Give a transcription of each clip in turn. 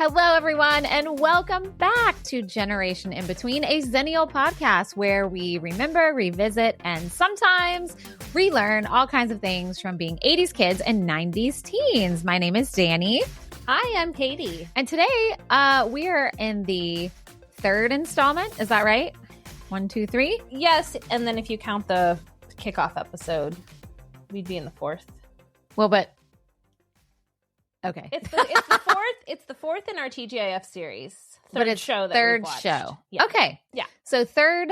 Hello, everyone, and welcome back to Generation In Between, a Xennial podcast where we remember, revisit, and sometimes relearn all kinds of things from being 80s kids and 90s teens. My name is Danny. Hi, I'm Katie. And today we are in the third installment. Is that right? 1, 2, 3? Yes, and then if you count the kickoff episode, we'd be in the fourth. Well, but okay. It's the fourth. It's the fourth in our TGIF series. But it's show that third we've watched. show. Yeah. Okay. Yeah. So third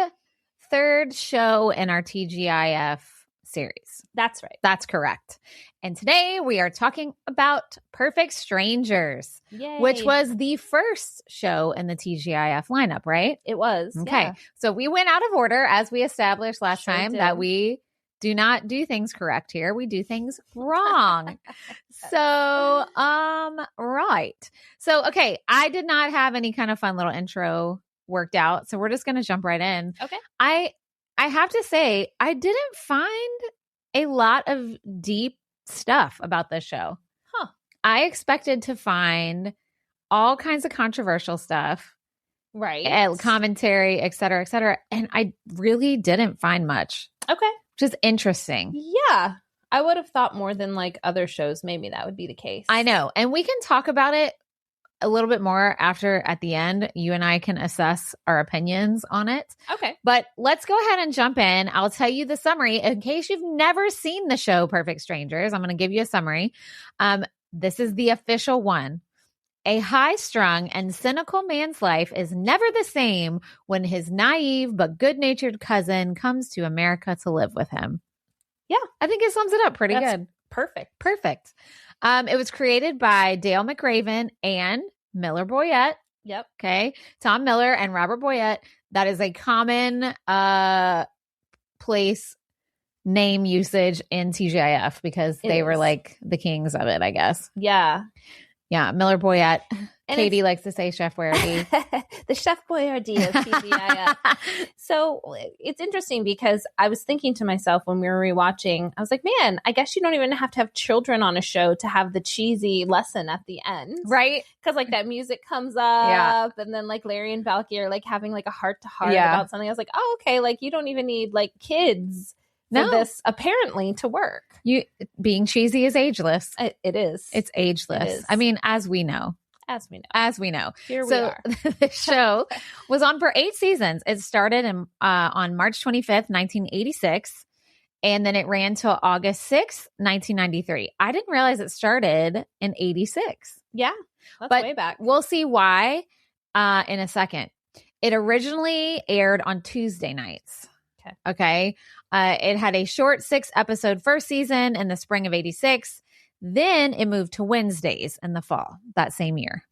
show in our TGIF series. That's right. That's correct. And today we are talking about Perfect Strangers, Yay. which was the first show in the TGIF lineup, right? It was. Okay. Yeah. So we went out of order as we established last Sure time did. that we do not do things correct here. We do things wrong. So, right. So, okay. I did not have any kind of fun little intro worked out. So we're just going to jump right in. Okay. I have to say, I didn't find a lot of deep stuff about this show. Huh. I expected to find all kinds of controversial stuff. Right. Commentary, et cetera, et cetera. And I really didn't find much. Okay. Just interesting. Yeah. I would have thought more than like other shows. Maybe that would be the case. I know. And we can talk about it a little bit more after at the end. You and I can assess our opinions on it. Okay. But let's go ahead and jump in. I'll tell you the summary. In case you've never seen the show Perfect Strangers, I'm going to give you a summary. This is the official one. A high-strung and cynical man's life is never the same when his naive but good-natured cousin comes to America to live with him. Yeah. I think it sums it up pretty good. Perfect. Perfect. It was created by Dale McRaven and Miller Boyett. Yep. Okay. Tom Miller and Robert Boyett. That is a common place name usage in TGIF because they were like the kings of it, I guess. Yeah. Yeah, Miller Boyett. And Katie likes to say Chef Boyardee. The Chef Boyardee of TGIF. So it's interesting because I was thinking to myself when we were rewatching, I was like, man, I guess you don't even have to have children on a show to have the cheesy lesson at the end. Right? Because like that music comes up and then like Larry and Balki are like having like a heart-to-heart about something. I was like, oh, okay, like you don't even need like kids for this apparently to work. You being cheesy is ageless. It is. It's ageless. It is. I mean, as we know. As we know. Here we are. The show was on for 8 seasons. It started on March 25th, 1986, and then it ran till August 6th, 1993. I didn't realize it started in 86. Yeah, that's way back. We'll see why in a second. It originally aired on Tuesday nights. Okay. It had a short 6-episode first season in the spring of 86. Then it moved to Wednesdays in the fall that same year.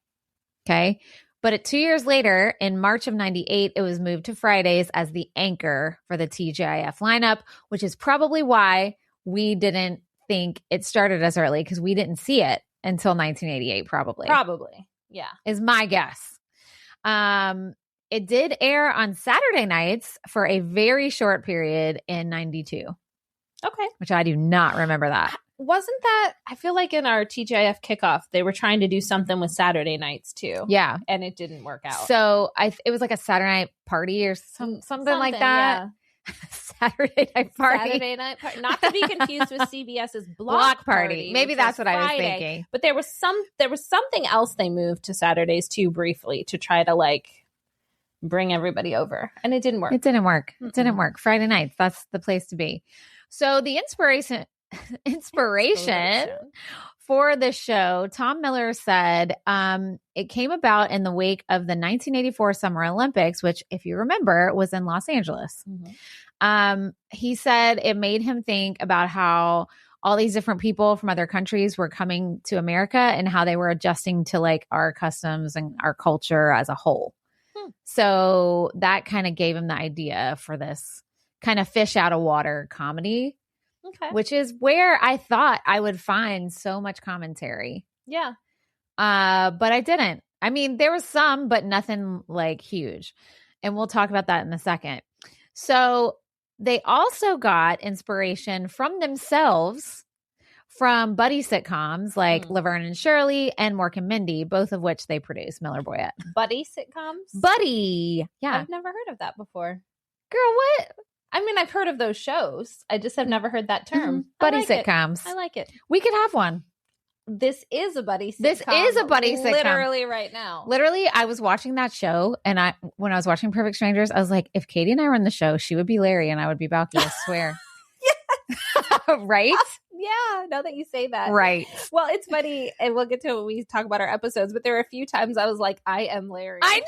Okay. But 2 years later, in March of 98, it was moved to Fridays as the anchor for the TGIF lineup, which is probably why we didn't think it started as early because we didn't see it until 1988, probably. Yeah. Is my guess. It did air on Saturday nights for a very short period in 92. Okay. Which I do not remember that. Wasn't that, I feel like in our TGIF kickoff, they were trying to do something with Saturday nights too. Yeah. And it didn't work out. So it was like a Saturday night party or something like that. Yeah. Saturday night party. Not to be confused with CBS's block party. Maybe that's what I was thinking. But there was something else they moved to Saturdays too briefly to try to like bring everybody over. And it didn't work. It didn't work. Friday nights, that's the place to be. So the inspiration for the show, Tom Miller said it came about in the wake of the 1984 Summer Olympics, which, if you remember, was in Los Angeles. Mm-hmm. He said it made him think about how all these different people from other countries were coming to America and how they were adjusting to like our customs and our culture as a whole. So that kind of gave him the idea for this kind of fish out of water comedy. Okay. Which is where I thought I would find so much commentary. Yeah. But I didn't. I mean, there was some, but nothing like huge. And we'll talk about that in a second. So they also got inspiration from themselves from buddy sitcoms like Laverne and Shirley and Mork and Mindy, both of which they produce, Miller Boyett. Buddy sitcoms? Buddy. Yeah. I've never heard of that before. Girl, what? I mean, I've heard of those shows. I just have never heard that term. Buddy sitcoms. I like it. We could have one. This is a buddy sitcom. This is a buddy sitcom. Literally right now. Literally, I was watching that show, and when I was watching Perfect Strangers, I was like, if Katie and I were in the show, she would be Larry and I would be Balki, I swear. Right? Yeah, now that you say that. Right. Well, it's funny, and we'll get to it when we talk about our episodes, but there were a few times I was like, I am Larry. I know!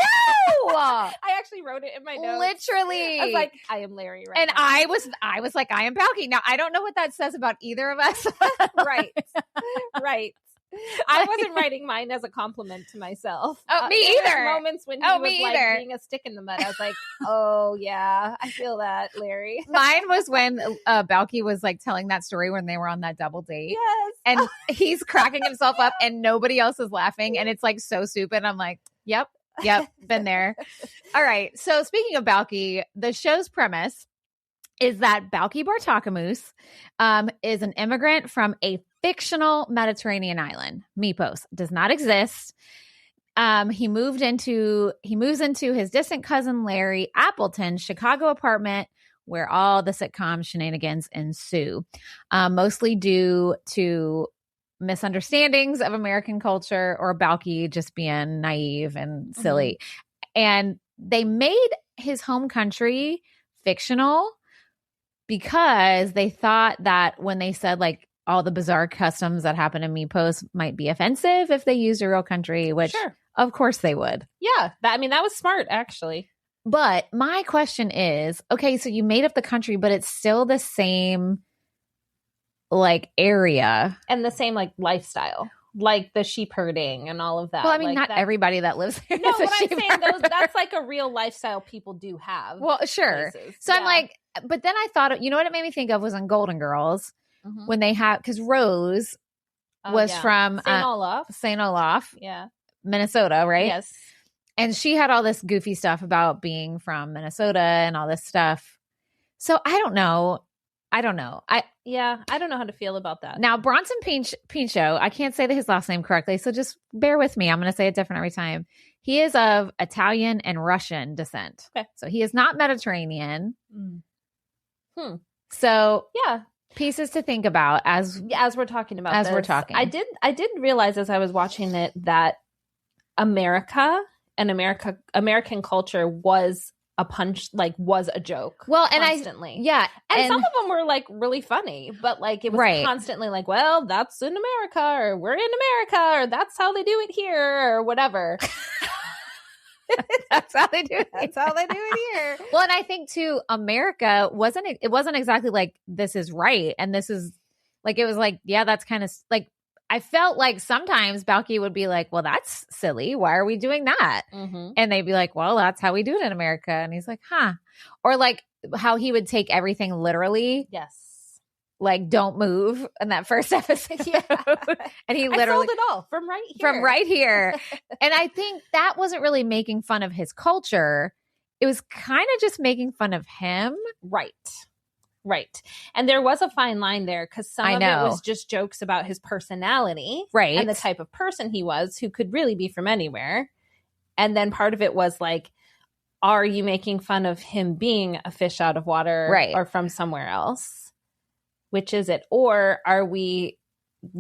I actually wrote it in my notes. Literally. I was like, I am Larry right and now. I was like, I am Balki. Now, I don't know what that says about either of us. Right. Right. I wasn't writing mine as a compliment to myself. Oh, me either. Moments when he was like being a stick in the mud. I was like, oh yeah, I feel that, Larry. Mine was when Balki was like telling that story when they were on that double date. Yes. And he's cracking himself up and nobody else is laughing. And it's like so stupid. I'm like, yep, been there. All right. So speaking of Balki, the show's premise is that Balki Bartakamus is an immigrant from a fictional Mediterranean island. Mypos does not exist. He moves into his distant cousin Larry Appleton's Chicago apartment where all the sitcom shenanigans ensue, mostly due to misunderstandings of American culture or Balki just being naive and silly. And they made his home country fictional because they thought that when they said like all the bizarre customs that happen in Mypos might be offensive if they used a real country, which of course they would. Yeah. That was smart actually. But my question is, okay, so you made up the country, but it's still the same like area. And the same like lifestyle. Like the sheep herding and all of that. Well, I mean, like not everybody that lives there. No, what I'm saying, that's like a real lifestyle people do have. Well, sure. Places. So I'm like, but then I thought, you know what it made me think of was on Golden Girls when they have, because Rose was from St. Olaf, Minnesota, right? Yes. And she had all this goofy stuff about being from Minnesota and all this stuff. So I don't know. I don't know how to feel about that. Now, Bronson Pinchot, I can't say his last name correctly, so just bear with me. I'm going to say it different every time. He is of Italian and Russian descent. Okay. So he is not Mediterranean. So pieces to think about as we're talking about this. I did realize as I was watching it that America and American culture was was a joke. Well, and constantly. And some of them were like really funny, but like it was constantly like, well, that's in America, or we're in America, or that's how they do it here, or whatever. That's how they do it. That's how they do it here. Well, and I think too, America wasn't exactly like this is right, and this is like, it was like, yeah, that's kind of like, I felt like sometimes Balki would be like, well, that's silly. Why are we doing that? And they'd be like, well, that's how we do it in America. And he's like, huh. Or like how he would take everything literally. Yes. Like, don't move in that first episode. And he literally. I sold it all from right here. And I think that wasn't really making fun of his culture. It was kind of just making fun of him. Right. And there was a fine line there because some of it was just jokes about his personality. Right. And the type of person he was, who could really be from anywhere. And then part of it was like, are you making fun of him being a fish out of water or from somewhere else? Which is it? Or are we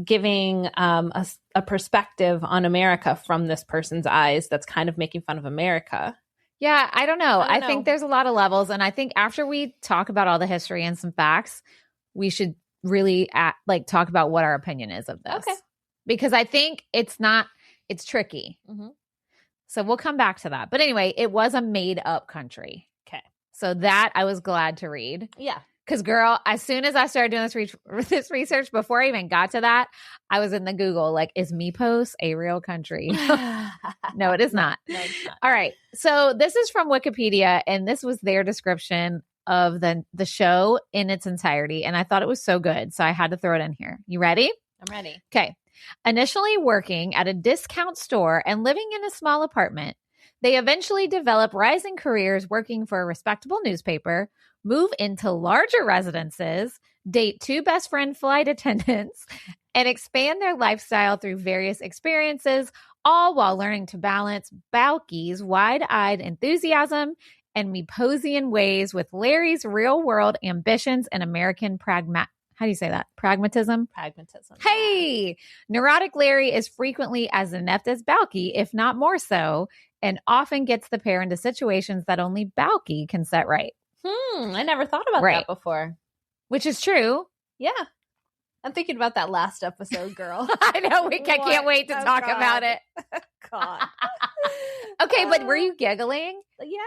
giving a perspective on America from this person's eyes that's kind of making fun of America? Yeah, I don't know. I think there's a lot of levels. And I think after we talk about all the history and some facts, we should really talk about what our opinion is of this. Okay. Because I think it's tricky. So we'll come back to that. But anyway, it was a made up country. Okay. So that I was glad to read. Yeah. Because, girl, as soon as I started doing this research, before I even got to that, I was in the Google, like, is Mypos a real country? No, it is not. No, it's not. All right. So this is from Wikipedia, and this was their description of the show in its entirety. And I thought it was so good, so I had to throw it in here. You ready? I'm ready. Okay. Initially working at a discount store and living in a small apartment, they eventually develop rising careers working for a respectable newspaper, move into larger residences, date 2 best friend flight attendants, and expand their lifestyle through various experiences, all while learning to balance Balki's wide-eyed enthusiasm and Meposian ways with Larry's real-world ambitions and American how do you say that? Pragmatism? Pragmatism. Hey! Neurotic Larry is frequently as inept as Balki, if not more so, and often gets the pair into situations that only Balki can set right. I never thought about that before. Which is true. Yeah. I'm thinking about that last episode, girl. I know. I can't wait to talk about it. God. Okay, but were you giggling? Yes.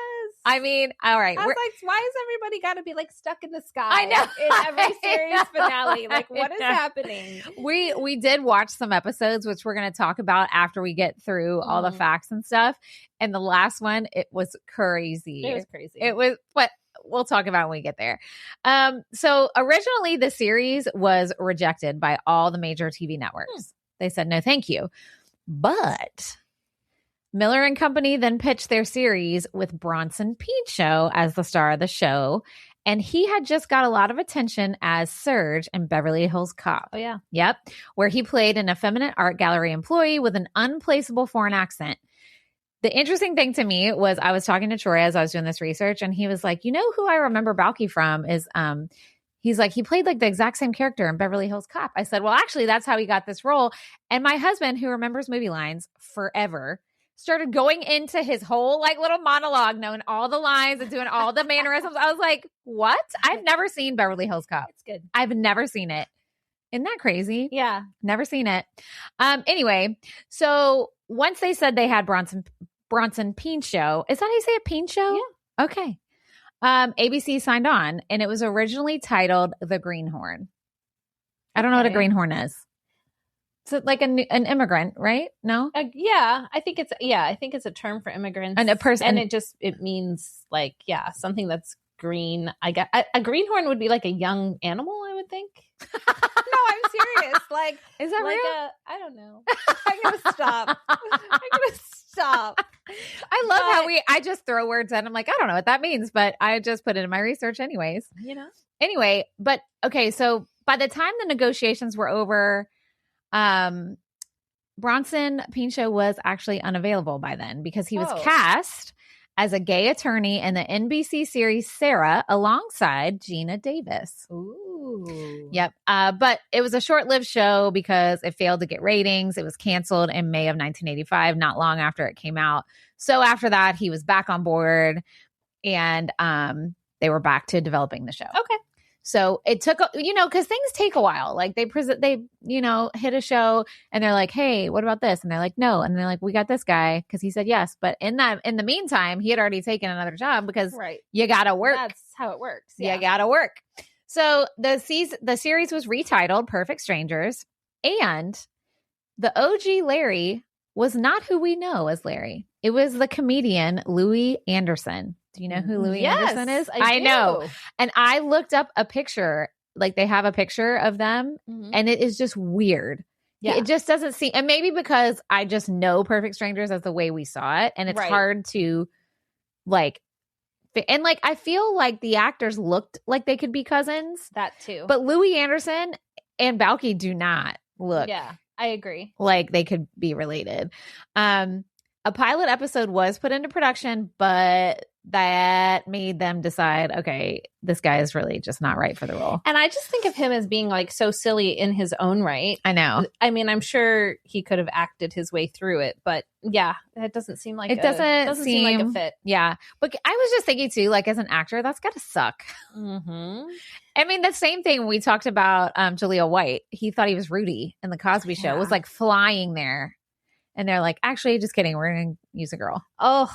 I mean, all right. I was like, why has everybody got to be like stuck in the sky? I know. In every series finale. Like, what is happening? We did watch some episodes, which we're going to talk about after we get through all the facts and stuff. And the last one, it was crazy. It was crazy. It was, but we'll talk about when we get there. So originally the series was rejected by all the major TV networks. They said, no, thank you. But Miller and Company then pitched their series with Bronson Pinchot as the star of the show. And he had just got a lot of attention as Serge in Beverly Hills Cop. Oh, yeah. Yep. Where he played an effeminate art gallery employee with an unplaceable foreign accent. The interesting thing to me was I was talking to Troy as I was doing this research, and he was like, you know who I remember Balki from is, he's like, he played like the exact same character in Beverly Hills Cop. I said, well, actually, that's how he got this role. And my husband, who remembers movie lines forever, started going into his whole like little monologue, knowing all the lines and doing all the mannerisms. I was like, what? I've never seen Beverly Hills Cop. It's good. I've never seen it. Isn't that crazy? Yeah. Never seen it. Anyway, so once they said they had Bronson Pinchot, is that how you say it? Pinchot? Yeah. Okay. ABC signed on, and it was originally titled The Greenhorn. I don't know what a greenhorn is. It's like an immigrant, right? No? Yeah, I think it's a term for immigrants. And a person. And it means like, something that's green. I guess a greenhorn would be like a young animal, I would think. No, I'm serious. Like, is that like real? I don't know. I'm going to stop. I love how I just throw words in. I'm like, I don't know what that means, but I just put it in my research anyways. You know? Anyway, but okay, so by the time the negotiations were over, Bronson Pinchot was actually unavailable by then because he was cast as a gay attorney in the NBC series Sarah alongside Gina Davis. Ooh. Yep. But it was a short-lived show because it failed to get ratings. It was canceled in May of 1985, not long after it came out. So after that, he was back on board, and they were back to developing the show. Okay. So it took, because things take a while. Like they hit a show and they're like, hey, what about this? And they're like, no. And they're like, we got this guy because he said yes. But in the meantime, he had already taken another job because you got to work. That's how it works. Yeah. You got to work. So the series was retitled Perfect Strangers, and the OG Larry was not who we know as Larry. It was the comedian Louis Anderson. Do you know who Louis Anderson is? I know. And I looked up a picture, like they have a picture of them, and it is just weird. Yeah. It just doesn't seem, and maybe because I just know Perfect Strangers as the way we saw it, and it's hard to like, and like I feel like the actors looked like they could be cousins. That too. But Louis Anderson and Balki do not look. Yeah, I agree. Like they could be related. A pilot episode was put into production, but that made them decide, okay, this guy is really just not right for the role. And I just think of him as being like so silly in his own right. I know. I mean, I'm sure he could have acted his way through it, but yeah, it doesn't seem like doesn't seem like a fit. Yeah. But I was just thinking too, like as an actor, that's gotta suck. Mm-hmm. I mean, the same thing we talked about Jaleel White. He thought he was Rudy in the Cosby Show. It was like flying there. And they're like, actually, just kidding. We're going to use a girl. Oh,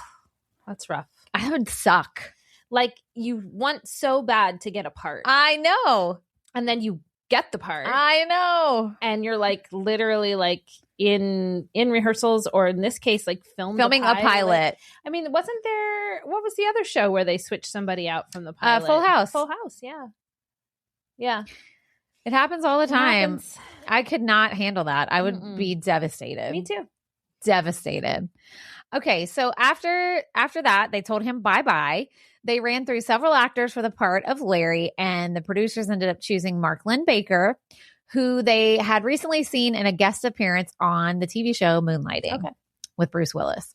that's rough. I would suck. Like you want so bad to get a part. I know. And then you get the part. I know. And you're like literally like in rehearsals, or in this case, like filming a pilot. I mean, what was the other show where they switched somebody out from the pilot? Full House. Full House. Yeah. Yeah. It happens all the time. I could not handle that. I would be devastated. Me too. Devastated. Okay, so after that, they told him bye-bye. they ran through several actors for the part of Larry, and the producers ended up choosing Mark Lynn Baker, who they had recently seen in a guest appearance on the TV show Moonlighting with Bruce Willis.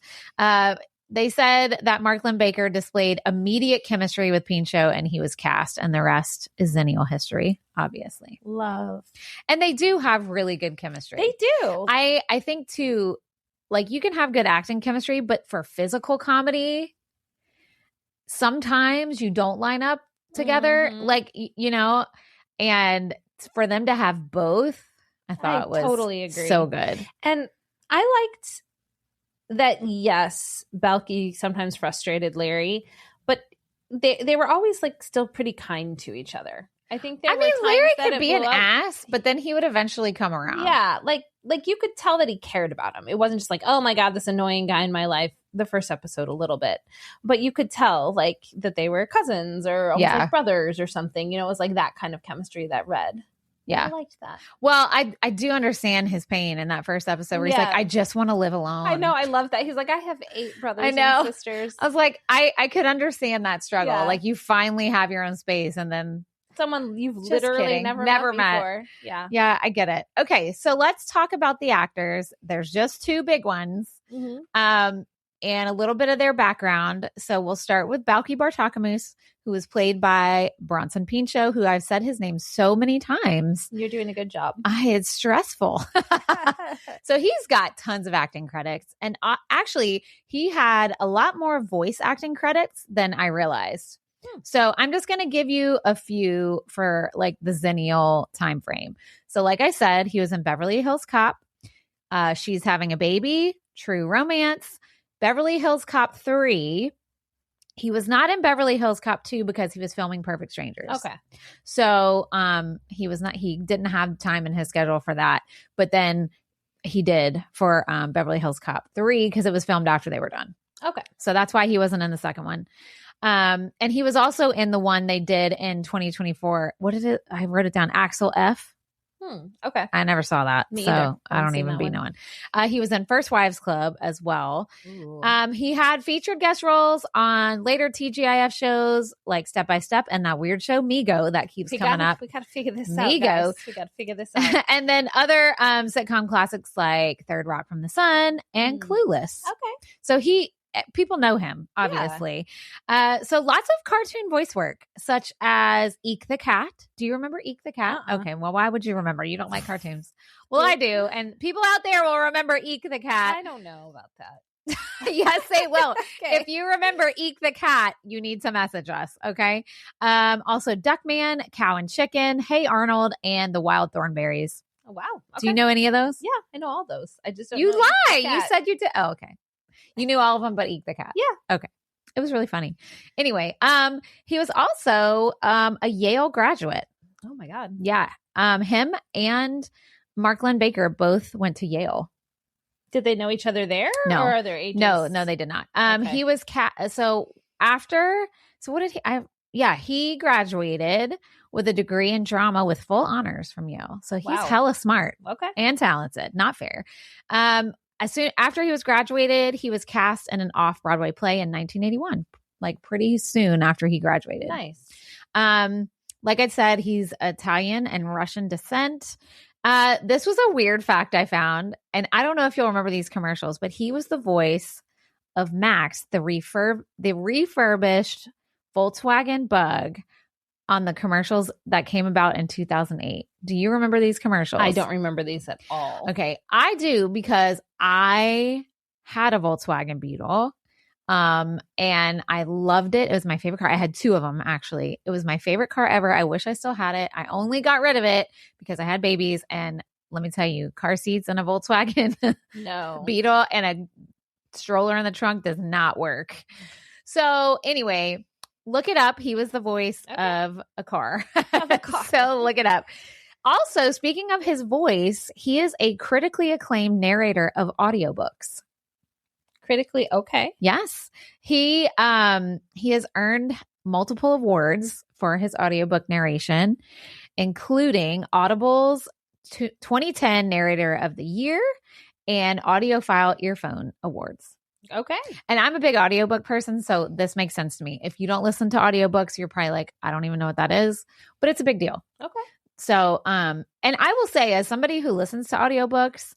They said that Mark Lynn Baker displayed immediate chemistry with Pinchot, and he was cast, and the rest is Xennial history, obviously. Love. And they do have really good chemistry. They do. I think too, like, you can have good acting chemistry, but for physical comedy, sometimes you don't line up together. Like, you know, and for them to have both, I thought was totally agree. So good. And I liked that, yes, Balki sometimes frustrated Larry, but they were always like still pretty kind to each other. I think Larry could be an ass, but then he would eventually come around. Yeah, like you could tell that he cared about him. It wasn't just like, oh my God, this annoying guy in my life. The first episode a little bit, but you could tell like that they were cousins or almost like brothers or something. You know, it was like that kind of chemistry that read. Yeah. I liked that. Well, I do understand his pain in that first episode where he's like, I just want to live alone. I know. I love that. He's like, I have 8 brothers and sisters. I was like, I could understand that struggle. Yeah. Like, you finally have your own space, and then someone you've literally never met before. Yeah. Yeah, I get it. Okay, so let's talk about the actors. There's just 2 big ones. Mm-hmm. And a little bit of their background. So we'll start with Balki Bartakamus, who was played by Bronson Pinchot, who I've said his name so many times. You're doing a good job. It's stressful. So he's got tons of acting credits. And actually, he had a lot more voice acting credits than I realized. So I'm just going to give you a few for like the Xennial time frame. So like I said, he was in Beverly Hills Cop. She's Having a Baby, True Romance, Beverly Hills Cop 3. He was not in Beverly Hills Cop 2 because he was filming Perfect Strangers. Okay. So he didn't have time in his schedule for that. But then he did for Beverly Hills Cop 3 because it was filmed after they were done. Okay. So that's why he wasn't in the second one. And he was also in the one they did in 2024. What is it? I wrote it down. Axel F. Okay. I never saw that. Me so either. I don't even be knowing. He was in First Wives Club as well. Ooh. He had featured guest roles on later TGIF shows like Step by Step and that weird show Migo that keeps coming up. We got to figure this out. Guys. We got to figure this out. And then other sitcom classics like Third Rock from the Sun and Clueless. Okay. So people know him, obviously. Yeah. So lots of cartoon voice work, such as Eek the Cat. Do you remember Eek the Cat? Okay, well, why would you remember? You don't like cartoons. Well, I do. And people out there will remember Eek the Cat. I don't know about that. Yes, they will. Okay. If you remember Eek the Cat, you need to message us, okay? Also, Duckman, Cow and Chicken, Hey Arnold, and The Wild Thornberries. Oh, wow. Okay. Do you know any of those? Yeah, I know all those. I just don't You know lie. You said you did. Oh, okay. You knew all of them but Eek the Cat. Yeah. Okay. It was really funny. Anyway, he was also a Yale graduate. Oh my God. Yeah. Him and Mark Lynn Baker both went to Yale. Did they know each other there? No. Or are their ages? No, they did not. Okay. He was he graduated with a degree in drama with full honors from Yale. So he's hella smart. Okay. And talented. Not fair. After he was graduated, he was cast in an off-Broadway play in 1981, like pretty soon after he graduated. Nice. Like I said, he's Italian and Russian descent. This was a weird fact I found, and I don't know if you'll remember these commercials, but he was the voice of Max, the refurbished Volkswagen Bug on the commercials that came about in 2008. Do you remember these commercials? I don't remember these at all. Okay. I do because I had a Volkswagen Beetle and I loved it. It was my favorite car. I had 2 of them, actually. It was my favorite car ever. I wish I still had it. I only got rid of it because I had babies. And let me tell you, car seats in a Volkswagen Beetle and a stroller in the trunk does not work. So anyway, look it up. He was the voice of a car. So look it up. Also, speaking of his voice, he is a critically acclaimed narrator of audiobooks. Critically okay. Yes. He has earned multiple awards for his audiobook narration, including Audible's 2010 Narrator of the Year and Audiophile Earphone Awards. Okay. And I'm a big audiobook person, so this makes sense to me. If you don't listen to audiobooks, you're probably like, I don't even know what that is, but it's a big deal. Okay. So, and I will say, as somebody who listens to audiobooks,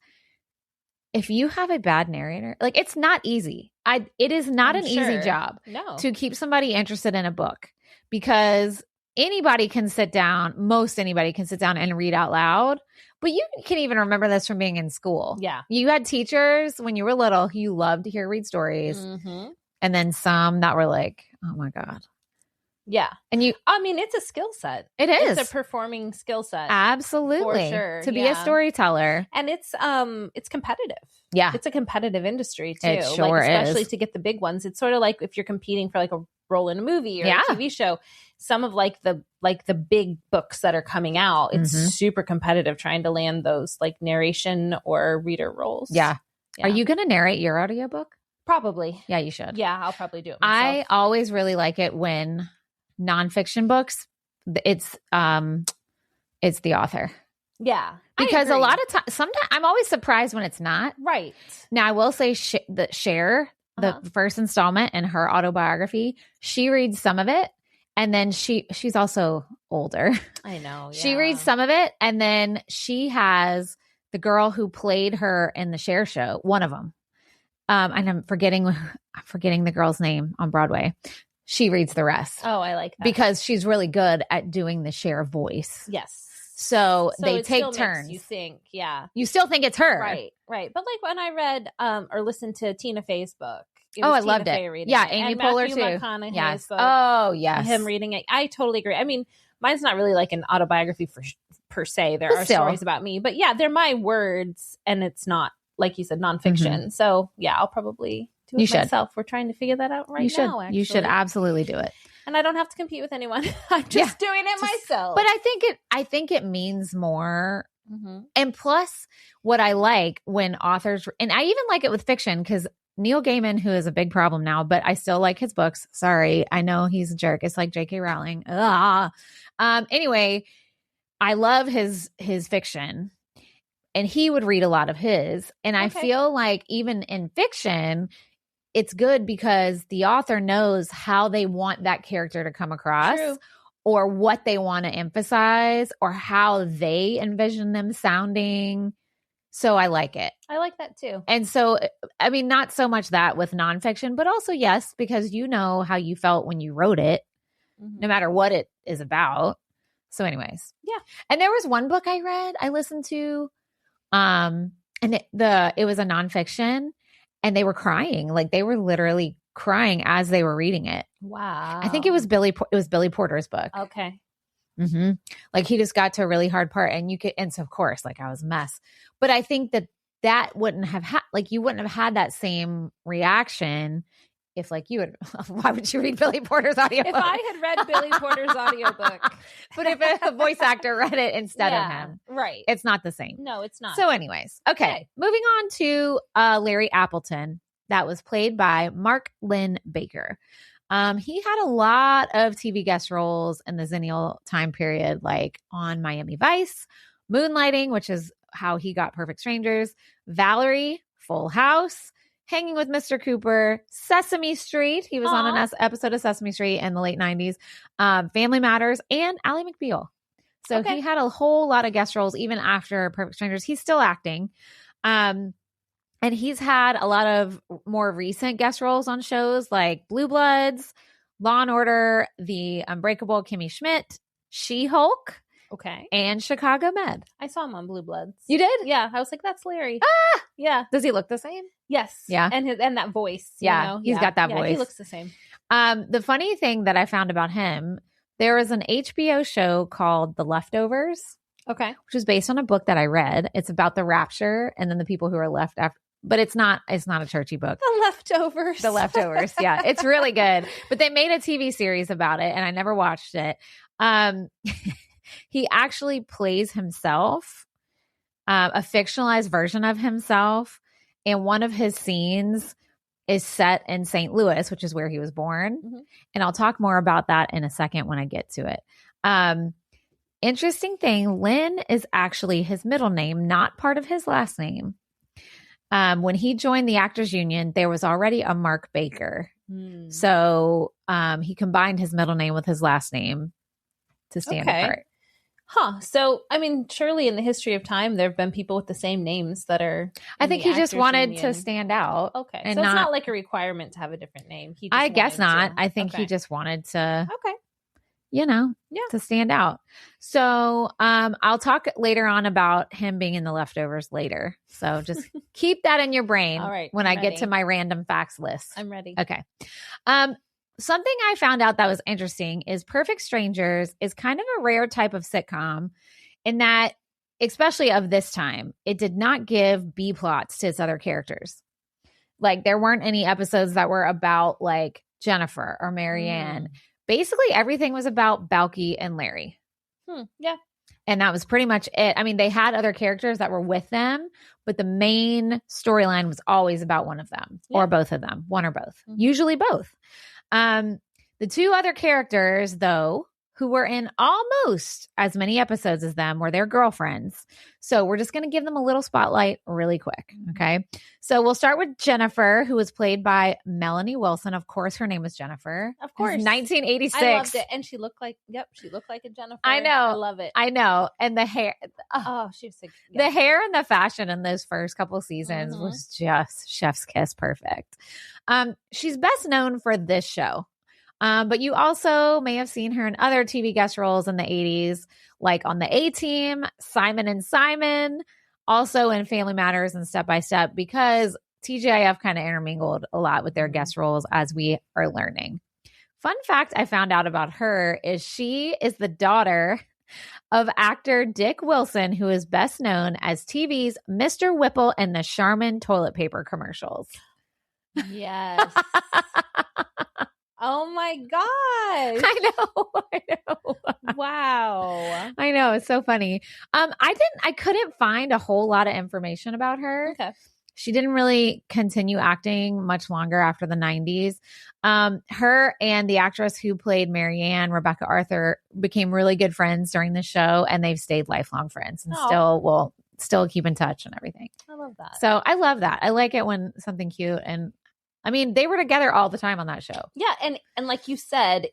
if you have a bad narrator, like, it's not easy. It is not an easy job to keep somebody interested in a book, because anybody can sit down, most anybody can sit down and read out loud. But you can even remember this from being in school. Yeah. You had teachers when you were little who you loved to hear read stories. And then some that were like, oh my God. Yeah. And it's a skill set. It is. It's a performing skill set. Absolutely. For sure. To be a storyteller. And it's competitive. Yeah. It's a competitive industry too. It sure especially is. to get the big ones. It's sort of like if you're competing for like a role in a movie or a TV show, some of like the big books that are coming out, it's super competitive trying to land those like narration or reader roles. Yeah. Are you going to narrate your audiobook? Probably. Yeah, you should. Yeah, I'll probably do it myself. I always really like it when nonfiction books, it's the author. Yeah. Because a lot of times, sometimes I'm always surprised when it's not. Right. Now, I will say that Cher, the first installment in her autobiography, she reads some of it. And then she's also older. I know. Yeah. She reads some of it. And then she has the girl who played her in the Cher show, one of them. And I'm forgetting the girl's name on Broadway. She reads the rest. Oh, I like that. Because she's really good at doing the Cher voice. Yes. So they take turns. You think, yeah. You still think it's her. Right. But like when I read or listened to Tina Fey's book. I loved it. Yeah, Amy Poehler too. McConaughey's book. Oh, yes. Him reading it. I totally agree. I mean, mine's not really like an autobiography per se. There are stories about me. But yeah, they're my words. And it's not, like you said, nonfiction. So yeah, I'll probably do it myself. We're trying to figure that out now, actually. You should absolutely do it. And I don't have to compete with anyone. I'm just doing it myself. But I think it means more. And plus, what I like when authors, and I even like it with fiction, because Neil Gaiman, who is a big problem now, but I still like his books. Sorry, I know he's a jerk. It's like J.K. Rowling. Anyway, I love his fiction, and he would read a lot of his. And I feel like even in fiction, it's good because the author knows how they want that character to come across. True. Or what they want to emphasize, or how they envision them sounding. So I like it. I like that too. And so, I mean, not so much that with nonfiction, but also, yes, because you know how you felt when you wrote it, no matter what it is about. So anyways. Yeah. And there was one book I listened to, and it was a nonfiction, and they were crying. Like, they were literally crying as they were reading it. Wow. I think it was Billy Porter's book. Okay. Like, he just got to a really hard part, and so of course, like, I was a mess. But I think that wouldn't have you wouldn't have had that same reaction if, like, you would. Why would you read Billy Porter's audiobook? If I had read Billy Porter's audiobook. But if a voice actor read it instead of him. Right. It's not the same. No, it's not. So anyways, okay. Moving on to Larry Appleton. That was played by Mark Lynn Baker. He had a lot of TV guest roles in the Xennial time period, like on Miami Vice, Moonlighting, which is how he got Perfect Strangers, Valerie, Full House, Hanging with Mr. Cooper, Sesame Street. He was on an episode of Sesame Street in the late 90s, Family Matters, and Ally McBeal. So he had a whole lot of guest roles even after Perfect Strangers. He's still acting. And he's had a lot of more recent guest roles on shows like Blue Bloods, Law and Order, The Unbreakable Kimmy Schmidt, She-Hulk, and Chicago Med. I saw him on Blue Bloods. You did? Yeah. I was like, that's Larry. Yeah. Does he look the same? Yes. Yeah. And that voice. Yeah. He's got that voice. He looks the same. The funny thing that I found about him, there was an HBO show called The Leftovers. Okay. Which is based on a book that I read. It's about the rapture and then the people who are left after. But it's not a churchy book. The Leftovers. Yeah. It's really good. But they made a TV series about it, and I never watched it. He actually plays himself, a fictionalized version of himself. And one of his scenes is set in St. Louis, which is where he was born. And I'll talk more about that in a second when I get to it. Interesting thing, Lynn is actually his middle name, not part of his last name. When he joined the Actors Union, there was already a Mark Baker. So he combined his middle name with his last name to stand apart. Huh. So, I mean, surely in the history of time, there have been people with the same names that are. I think he just wanted to stand out. Okay. And so it's not like a requirement to have a different name. He just I guess not. to. I think he just wanted to. Okay. To stand out. So I'll talk later on about him being in the leftovers later. So just keep that in your brain when I get to my random facts list. I'm ready. Okay. Something I found out that was interesting is Perfect Strangers is kind of a rare type of sitcom in that, especially of this time, it did not give B plots to its other characters. Like there weren't any episodes that were about like Jennifer or Marianne. Basically, everything was about Balki and Larry. Yeah. And that was pretty much it. I mean, they had other characters that were with them, but the main storyline was always about one of them or both of them, one or both, usually both. The two other characters, though, who were in almost as many episodes as them were their girlfriends. So we're just going to give them a little spotlight really quick. Okay. So we'll start with Jennifer, who was played by Melanie Wilson. Of course, her name was Jennifer. Of course. 1986. I loved it. And she looked like a Jennifer. I know. I love it. I know. And the hair. She was the hair and the fashion in those first couple seasons was just chef's kiss perfect. She's best known for this show. But you also may have seen her in other TV guest roles in the 80s, like on the A-Team, Simon and Simon, also in Family Matters and Step by Step, because TGIF kind of intermingled a lot with their guest roles as we are learning. Fun fact I found out about her is she is the daughter of actor Dick Wilson, who is best known as TV's Mr. Whipple in the Charmin toilet paper commercials. Yes. Oh my gosh. I know. Wow. I know. It's so funny. I couldn't find a whole lot of information about her. Okay. She didn't really continue acting much longer after the 90s. Her and the actress who played Marianne, Rebecca Arthur, became really good friends during the show, and they've stayed lifelong friends and still keep in touch and everything. I love that. So I love that. I like it when something cute, and I mean, they were together all the time on that show. Yeah. And like you said,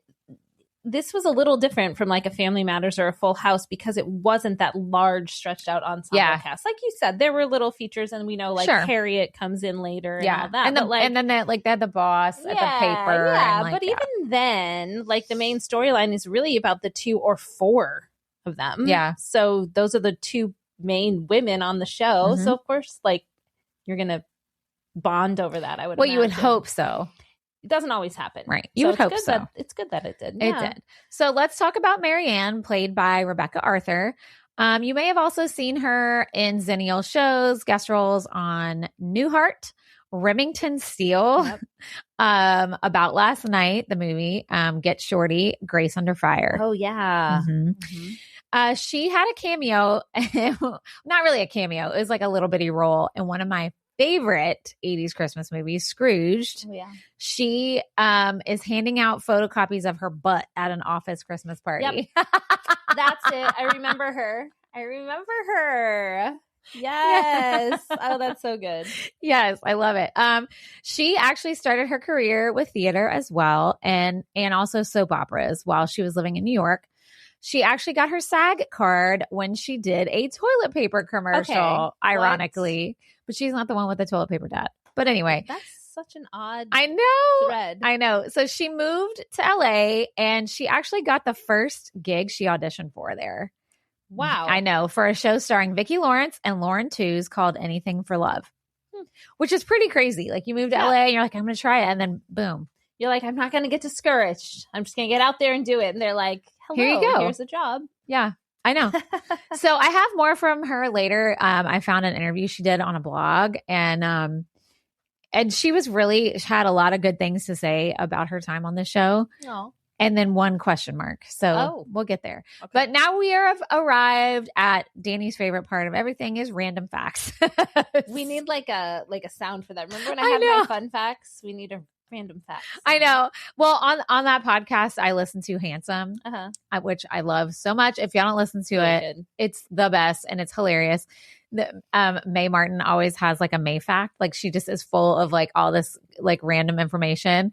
this was a little different from like a Family Matters or a Full House because it wasn't that large stretched out ensemble cast. Like you said, there were little features, and we know like Harriet comes in later and all that. And then they had the boss at the paper. Yeah. And but even then, like the main storyline is really about the 2 or 4 of them. Yeah. So those are the 2 main women on the show. So of course, like you're going to bond over that, I would imagine. You would hope so. It doesn't always happen. Right. You would hope so. It's good that it did. It did. So let's talk about Marianne, played by Rebecca Arthur. You may have also seen her in Xennial shows, guest roles on Newhart, Remington Steele, About Last Night, the movie, Get Shorty, Grace Under Fire. Oh, yeah. She had a cameo, not really a cameo. It was like a little bitty role in one of my favorite 80s Christmas movies, Scrooged. Oh, yeah. She is handing out photocopies of her butt at an office Christmas party. Yep. That's it. I remember her. Yes. Oh, that's so good. Yes, I love it. She actually started her career with theater as well, and also soap operas while she was living in New York. She actually got her SAG card when she did a toilet paper commercial, ironically. But she's not the one with the toilet paper dad. But anyway. That's such an odd thread. I know. So she moved to LA, and she actually got the first gig she auditioned for there. Wow. I know. For a show starring Vicki Lawrence and Lauren Tews called Anything for Love. Which is pretty crazy. Like you move to LA and you're like, I'm going to try it. And then boom. You're like, I'm not going to get discouraged. I'm just going to get out there and do it. And they're like, hello, here you go. Here's a job. Yeah, I know. So I have more from her later. I found an interview she did on a blog, and she was had a lot of good things to say about her time on the show. Oh. And then one question mark. So we'll get there. Okay. But now we have arrived at Danny's favorite part of everything is random facts. We need like a sound for that. Remember when I had my fun facts? We need a random facts. I know. Well, on that podcast, I listen to Handsome, Uh-huh. which I love so much. If y'all don't listen to Really it, good. it's the best and it's hilarious. Mae Martin always has like a May fact. Like she just is full of like all this like random information.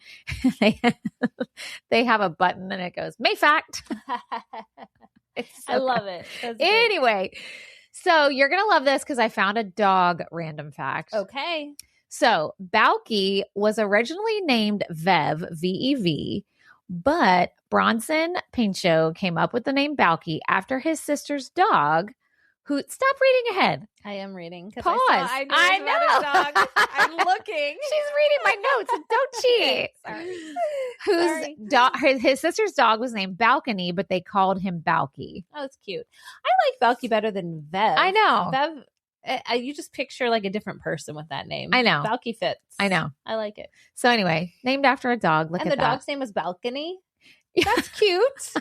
They have a button and it goes May fact. It's so I love good. it. That's good. Anyway, so you're going to love this because I found a dog random fact. Okay. So Balki was originally named Vev, V-E-V, but Bronson Pinchot came up with the name Balki after his sister's dog, who, stop reading ahead. I am reading. Pause. I know. I'm looking. She's reading my notes. Don't cheat. Sorry. His sister's dog was named Balcony, but they called him Balki. Oh, it's cute. I like Balki better than Vev. I know. Vev, you just picture like a different person with that name. I know. Balki fits. I know. I like it. So anyway, named after a dog. Look and at the that. dog's name was Balcony. That's cute.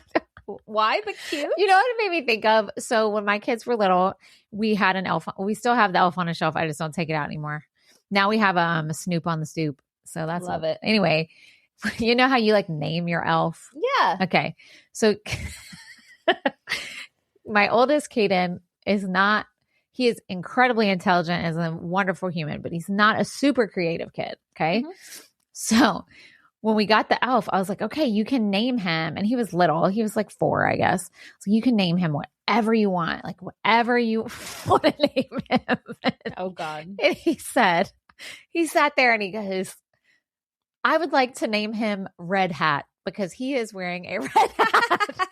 Why but cute? You know what it made me think of? So when my kids were little, we had an elf. We still have the elf on a shelf. I just don't take it out anymore. Now we have a Snoop on the stoop. So that's Love it. Anyway, you know how you like name your elf? Yeah. Okay. So my oldest Caden he is incredibly intelligent as a wonderful human, but he's not a super creative kid. Okay. Mhm. So when we got the elf, I was like, okay, you can name him. And he was little. He was like 4, I guess. So you can name him whatever you want, like whatever you want to name him. Oh, God. And he sat there and he goes, I would like to name him Red Hat because he is wearing a red hat.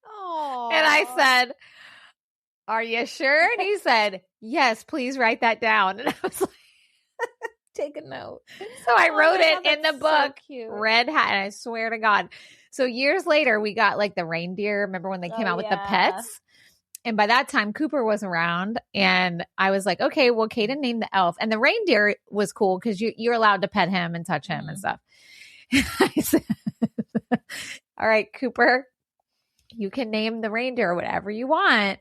Aww. And I said, are you sure? And he said, yes, please write that down. And I was like, take a note. So I wrote God, it in the book, so Red Hat. And I swear to God. So years later, we got like the reindeer. Remember when they came out with the pets? And by that time, Cooper was around. And I was like, okay, well, Caden named the elf. And the reindeer was cool because you're allowed to pet him and touch him and stuff. I said, all right, Cooper, you can name the reindeer whatever you want.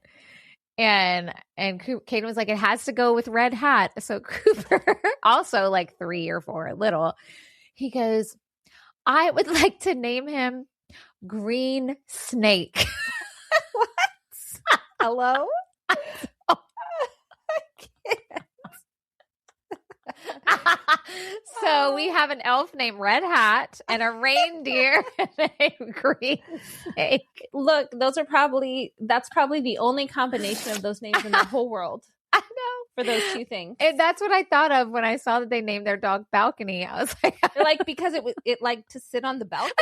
And Caden was like, it has to go with Red Hat. So Cooper, also like 3 or 4, little, he goes, I would like to name him Green Snake. What? Hello? I can't. So we have an elf named Red Hat and a reindeer named Green Snake. Look, that's probably the only combination of those names in the whole world. I know. For those two things. And that's what I thought of when I saw that they named their dog Balcony. I was like, like, because it like to sit on the balcony,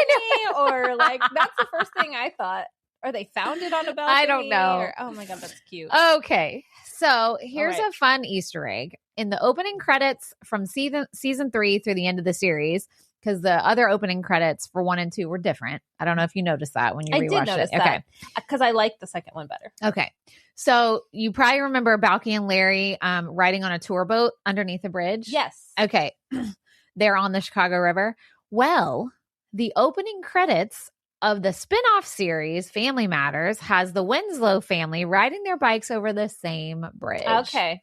or like that's the first thing I thought. Or they found it on a balcony. I don't know. Oh my God, that's cute. Okay. So here's a fun Easter egg. In the opening credits from season 3 through the end of the series, because the other opening credits for 1 and 2 were different. I don't know if you noticed that when you rewatched it. I did notice that. Because I like the second one better. Okay. So you probably remember Balki and Larry riding on a tour boat underneath a bridge. Yes. Okay. They're on the Chicago River. Well, the opening credits of the spinoff series, Family Matters, has the Winslow family riding their bikes over the same bridge. Okay.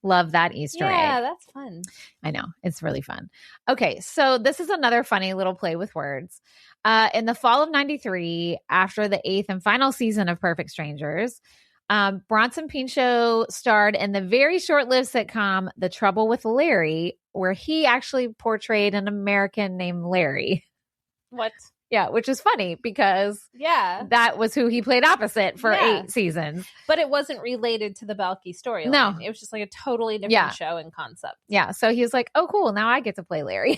Love that Easter egg. Yeah, that's fun. I know. It's really fun. Okay. So this is another funny little play with words. In the fall of 93, after the 8th and final season of Perfect Strangers, Bronson Pinchot starred in the very short-lived sitcom The Trouble with Larry, where he actually portrayed an American named Larry. What? Yeah, which is funny because that was who he played opposite for 8 seasons. But it wasn't related to the Balki storyline. No. It was just like a totally different show and concept. Yeah, so he was like, oh, cool, now I get to play Larry.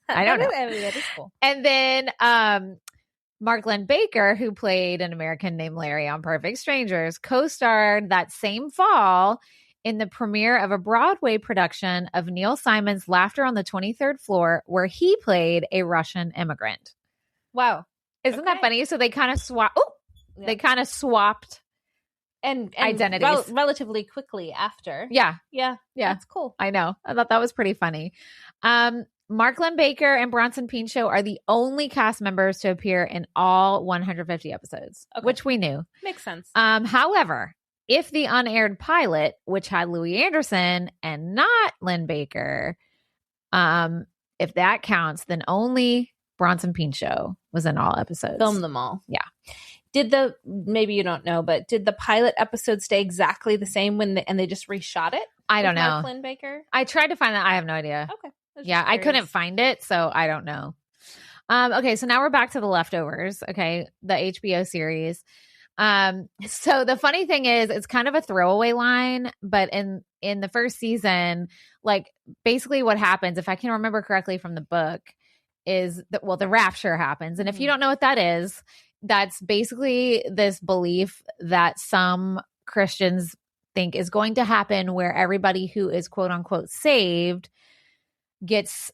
I don't know. That is cool. And then Mark Glenn Baker, who played an American named Larry on Perfect Strangers, co-starred that same fall in the premiere of a Broadway production of Neil Simon's Laughter on the 23rd Floor, where he played a Russian immigrant. Wow. Isn't that funny? So they kind of they kind of swapped and identities relatively quickly after. Yeah. That's cool. I know. I thought that was pretty funny. Mark Glenn Baker and Bronson Pinchot are the only cast members to appear in all 150 episodes, which we knew. Makes sense. However, if the unaired pilot, which had Louis Anderson and not Lynn Baker, If that counts, then only Bronson Pinchot was in all episodes. Film them all. Yeah. Maybe you don't know, but did the pilot episode stay exactly the same and they just reshot it? I don't know. Mark Lynn Baker? I tried to find that. I have no idea. Okay. Yeah, I couldn't find it, so I don't know. Okay, so now we're back to The Leftovers, okay, the HBO series. So the funny thing is, it's kind of a throwaway line, but in the first season, like basically what happens, if I can remember correctly from the book, is that, well, the rapture happens. And if you don't know what that is, that's basically this belief that some Christians think is going to happen where everybody who is quote unquote saved gets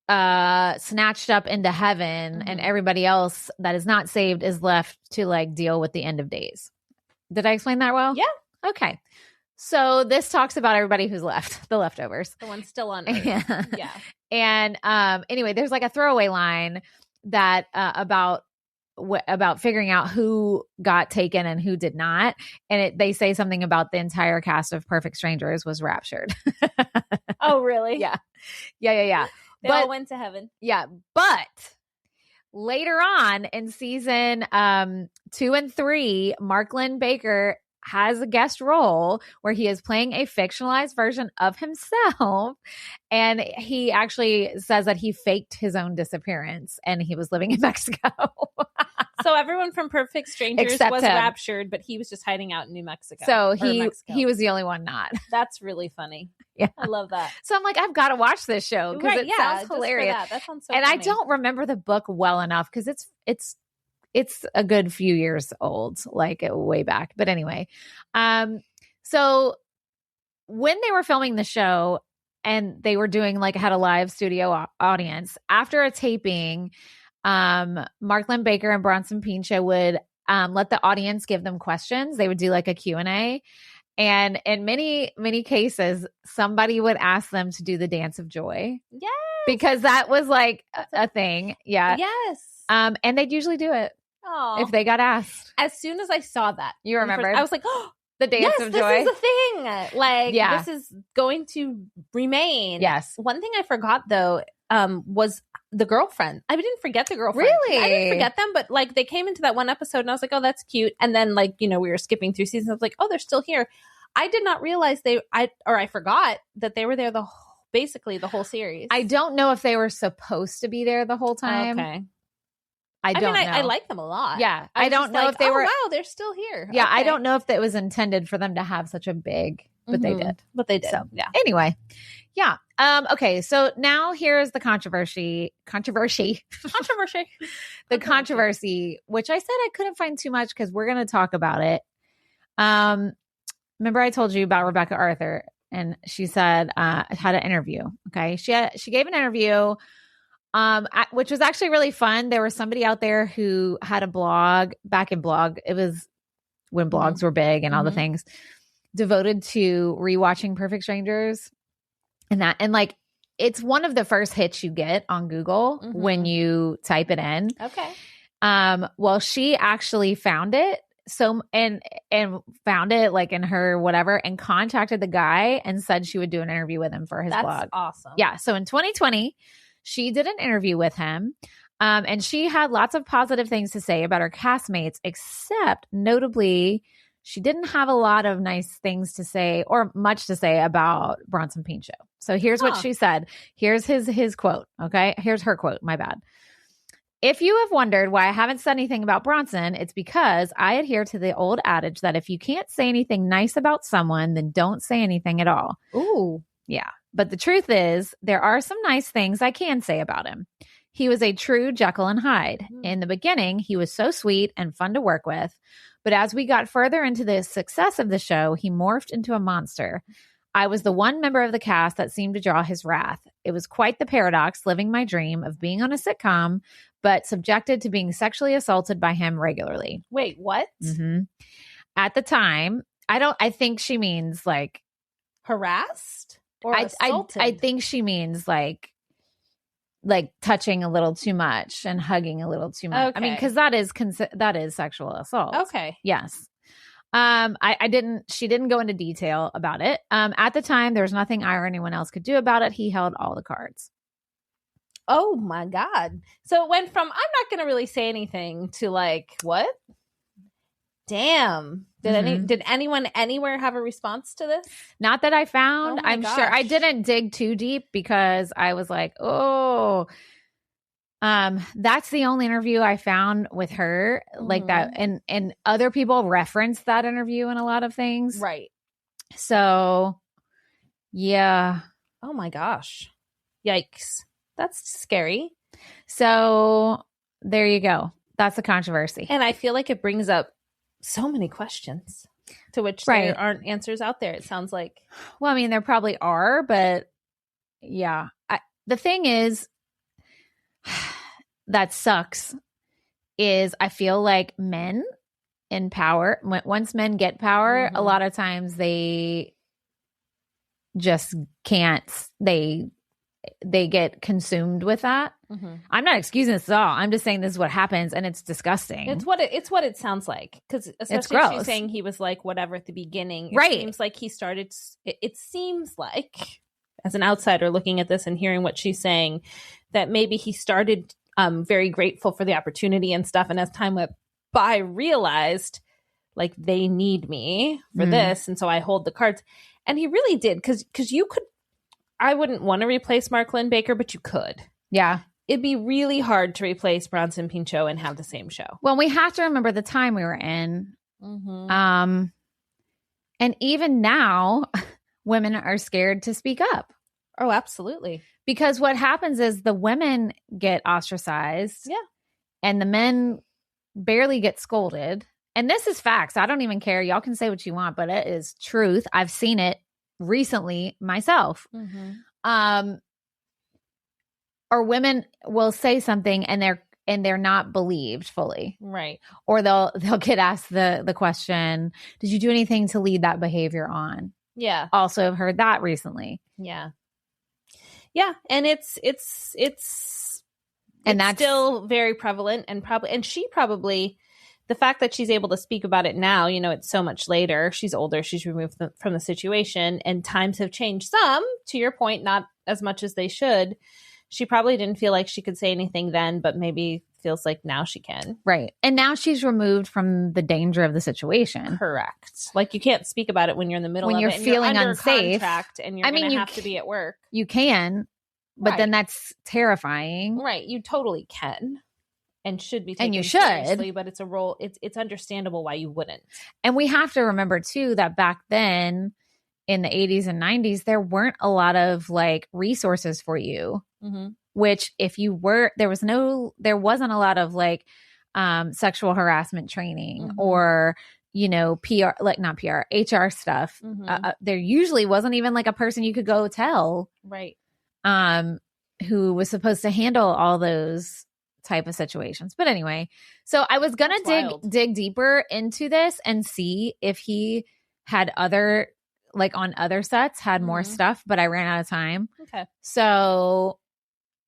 snatched up into heaven, and everybody else that is not saved is left to like deal with the end of days. Did I explain that well? Yeah. Okay. So this talks about everybody who's left, the leftovers. The ones still on Earth. Yeah. And anyway, there's like a throwaway line that about figuring out who got taken and who did not. And they say something about the entire cast of Perfect Strangers was raptured. Oh, really? Yeah. They all went to heaven. Yeah. But later on in season 2 and 3, Mark Lynn Baker has a guest role where he is playing a fictionalized version of himself. And he actually says that he faked his own disappearance and he was living in Mexico. So everyone from Perfect Strangers Except was him. raptured, but he was just hiding out in New Mexico. So he was the only one not. That's really funny. Yeah. I love that. So I'm like, I've got to watch this show because it sounds hilarious. That sounds so and funny. I don't remember the book well enough because it's a good few years old, like way back. But anyway, so when they were filming the show and they were doing like had a live studio audience after a taping, Mark Lynn Baker and Bronson Pinchot would let the audience give them questions. They would do like a Q&A. And in many, many cases, somebody would ask them to do the dance of joy. Yes. Because that was like a thing. Yeah. Yes. And they'd usually do it. Aww. If they got asked. As soon as I saw that. You remember? I was like, oh, the dance of joy. This is a thing. Like, this is going to remain. Yes. One thing I forgot, though, was the girlfriend. I didn't forget the girlfriend. Really? I didn't forget them, but like they came into that one episode and I was like, oh, that's cute. And then like, we were skipping through seasons. I was like, oh, they're still here. I did not realize I forgot that they were there basically the whole series. I don't know if they were supposed to be there the whole time. Okay. I don't know. I like them a lot. Yeah. I don't know if they were. Wow, they're still here. Yeah. Okay. I don't know if it was intended for them to have such a big, but they did. But they did. So, yeah. Anyway. Yeah. Okay. So now here's the controversy, the controversy, which I said I couldn't find too much because we're going to talk about it. Remember I told you about Rebecca Arthur and she said, had an interview. Okay. She gave an interview, which was actually really fun. There was somebody out there who had a blog back in blog. It was when blogs were big and all the things devoted to rewatching Perfect Strangers and like, it's one of the first hits you get on Google when you type it in. Okay. Well, she actually found it. So, and found it like in her whatever and contacted the guy and said she would do an interview with him for his blog. That's awesome. Yeah. So in 2020, she did an interview with him. And she had lots of positive things to say about her castmates, except notably, she didn't have a lot of nice things to say or much to say about Bronson Pinchot. So here's what she said. Here's his quote. Okay. Here's her quote. My bad. If you have wondered why I haven't said anything about Bronson, it's because I adhere to the old adage that if you can't say anything nice about someone, then don't say anything at all. Ooh. Yeah. But the truth is, there are some nice things I can say about him. He was a true Jekyll and Hyde. In the beginning, he was so sweet and fun to work with. But as we got further into the success of the show, he morphed into a monster. I was the one member of the cast that seemed to draw his wrath. It was quite the paradox, living my dream of being on a sitcom, but subjected to being sexually assaulted by him regularly. Wait, what? At the time, I think she means like harassed or assaulted? I think she means like touching a little too much and hugging a little too much. Okay. I mean, because that is sexual assault. Okay. Yes. She didn't go into detail about it. At the time, there was nothing I or anyone else could do about it. He held all the cards. Oh my God. So it went from, I'm not going to really say anything to like, what? Damn. Did anyone anywhere have a response to this? Not that I found. Oh my I'm gosh. sure I didn't dig too deep because I was like, oh, that's the only interview I found with her like that. And other people reference that interview in a lot of things. Right. So yeah. Oh my gosh. Yikes. That's scary. So there you go. That's a controversy. And I feel like it brings up so many questions to which there aren't answers out there, it sounds like. Well, I mean, there probably are, but yeah. The thing is, that sucks, is I feel like men in power, once men get power, a lot of times they just can't, they get consumed with that. I'm not excusing this at all. I'm just saying this is what happens, and it's disgusting. It's what it sounds like, because especially if she's saying he was like whatever at the beginning. It seems like he started. It seems like, as an outsider looking at this and hearing what she's saying, that maybe he started very grateful for the opportunity and stuff, and as time went by, realized like they need me for this, and so I hold the cards. And he really did, because you could. I wouldn't want to replace Mark Lynn Baker, but you could. Yeah. It'd be really hard to replace Bronson Pinchot and have the same show. Well, we have to remember the time we were in. And even now, women are scared to speak up. Oh, absolutely. Because what happens is the women get ostracized. Yeah. And the men barely get scolded. And this is facts. I don't even care. Y'all can say what you want, but it is truth. I've seen it recently myself. Or women will say something and they're not believed fully, right? Or they'll get asked the question, did you do anything to lead that behavior on? Yeah. Also have heard that recently. Yeah And it's that's still very prevalent, and she probably, the fact that she's able to speak about it now, you know, it's so much later. She's older. She's removed from the situation, and times have changed some, to your point, not as much as they should. She probably didn't feel like she could say anything then, but maybe feels like now she can. Right. And now she's removed from the danger of the situation. Correct. Like, you can't speak about it when you're in the middle of it. When you're feeling under unsafe. Contract and you're going to have to be at work. You can, but then that's terrifying. Right. You totally can. And should be taken and you should, seriously, but it's a role. It's understandable why you wouldn't. And we have to remember too that back then in the 80s and 90s, there weren't a lot of like resources for you. Which if you were, there wasn't a lot of like sexual harassment training or, you know, PR, like not PR, HR stuff. There usually wasn't even like a person you could go tell, right? Who was supposed to handle all those type of situations. But anyway, so I was gonna dig deeper into this and see if he had other, like on other sets, had more stuff, but I ran out of time. Okay, so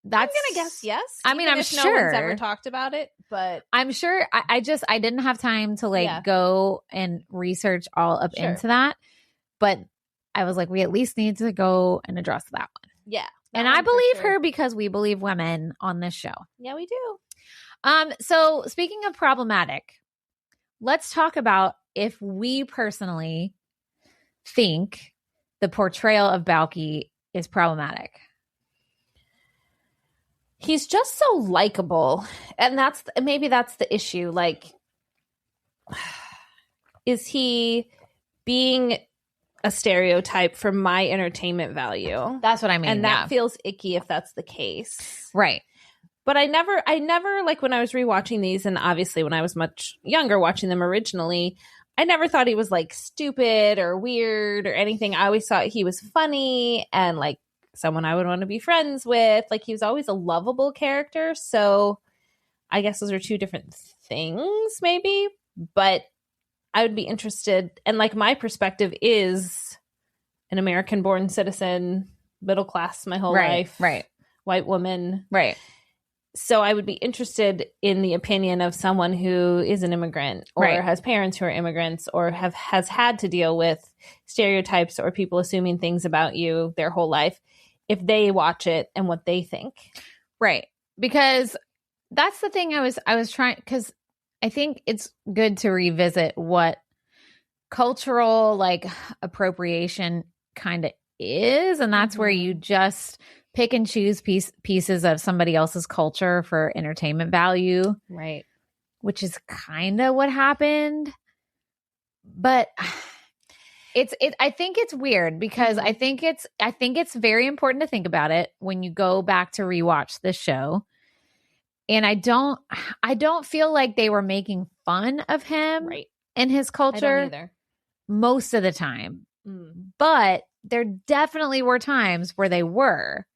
that's, I'm gonna guess yes. I mean, I'm sure no one's ever talked about it, but I'm sure. I didn't have time to like go and research all up into that, but I was like, we at least need to go and address that one. Yeah. And I believe her because we believe women on this show. Yeah, we do. So speaking of problematic, let's talk about if we personally think the portrayal of Balki is problematic. He's just so likable, and maybe that's the issue. Like, is he being a stereotype for my entertainment value? That's what I mean. And that feels icky if that's the case. Right. But I never, like when I was rewatching these, and obviously when I was much younger watching them originally, I never thought he was like stupid or weird or anything. I always thought he was funny and like someone I would want to be friends with. Like, he was always a lovable character. So I guess those are two different things maybe, but I would be interested. And like, my perspective is an American born citizen, middle class my whole life. Right. White woman. Right. So I would be interested in the opinion of someone who is an immigrant or has parents who are immigrants or has had to deal with stereotypes or people assuming things about you their whole life, if they watch it and what they think. Right. Because that's the thing I was trying, because I think it's good to revisit what cultural like appropriation kind of is. And that's where you just pick and choose pieces of somebody else's culture for entertainment value. Right. Which is kind of what happened. But I think it's weird because I think it's very important to think about it when you go back to rewatch this show. And I don't feel like they were making fun of him and his culture I don't either. Most of the time. But there definitely were times where they were.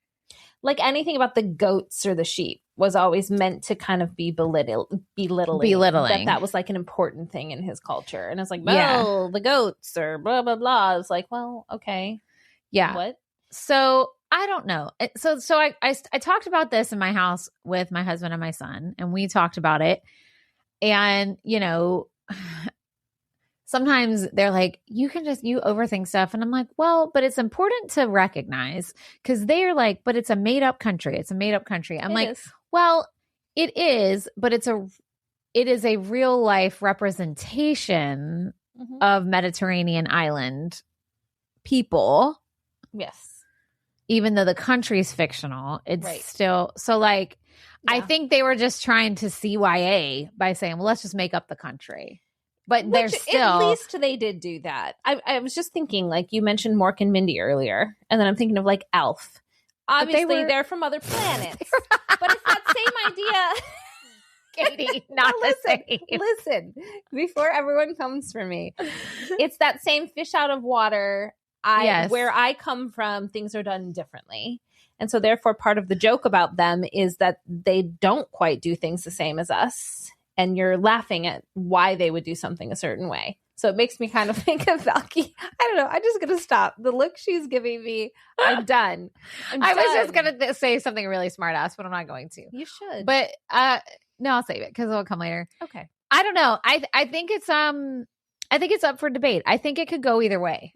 Like anything about the goats or the sheep was always meant to kind of be belittling. That was like an important thing in his culture. And it's like, well, the goats or blah, blah, blah. It's like, well, okay. Yeah. What? So I don't know. So I talked about this in my house with my husband and my son, and we talked about it. And, you know, sometimes they're like, you overthink stuff. And I'm like, well, but it's important to recognize, because they're like, but it's a made up country. It's a made up country. I'm like, well, it is, but it is a real life representation of Mediterranean island people. Yes. Even though the country's fictional, it's still, so like, I think they were just trying to CYA by saying, well, let's just make up the country. But there's still, at least they did do that. I was just thinking, like you mentioned Mork and Mindy earlier, and then I'm thinking of like Alf. Obviously, they're from other planets, but it's that same idea. Katie, not the same. Listen, before everyone comes for me, it's that same fish out of water. Where I come from, things are done differently. And so therefore part of the joke about them is that they don't quite do things the same as us. And you're laughing at why they would do something a certain way. So it makes me kind of think of Balki. I don't know. I'm just going to stop. The look she's giving me, I'm done. I was just going to say something really smart ass, but I'm not going to. You should. But no, I'll save it because it'll come later. Okay. I don't know. I think it's up for debate. I think it could go either way,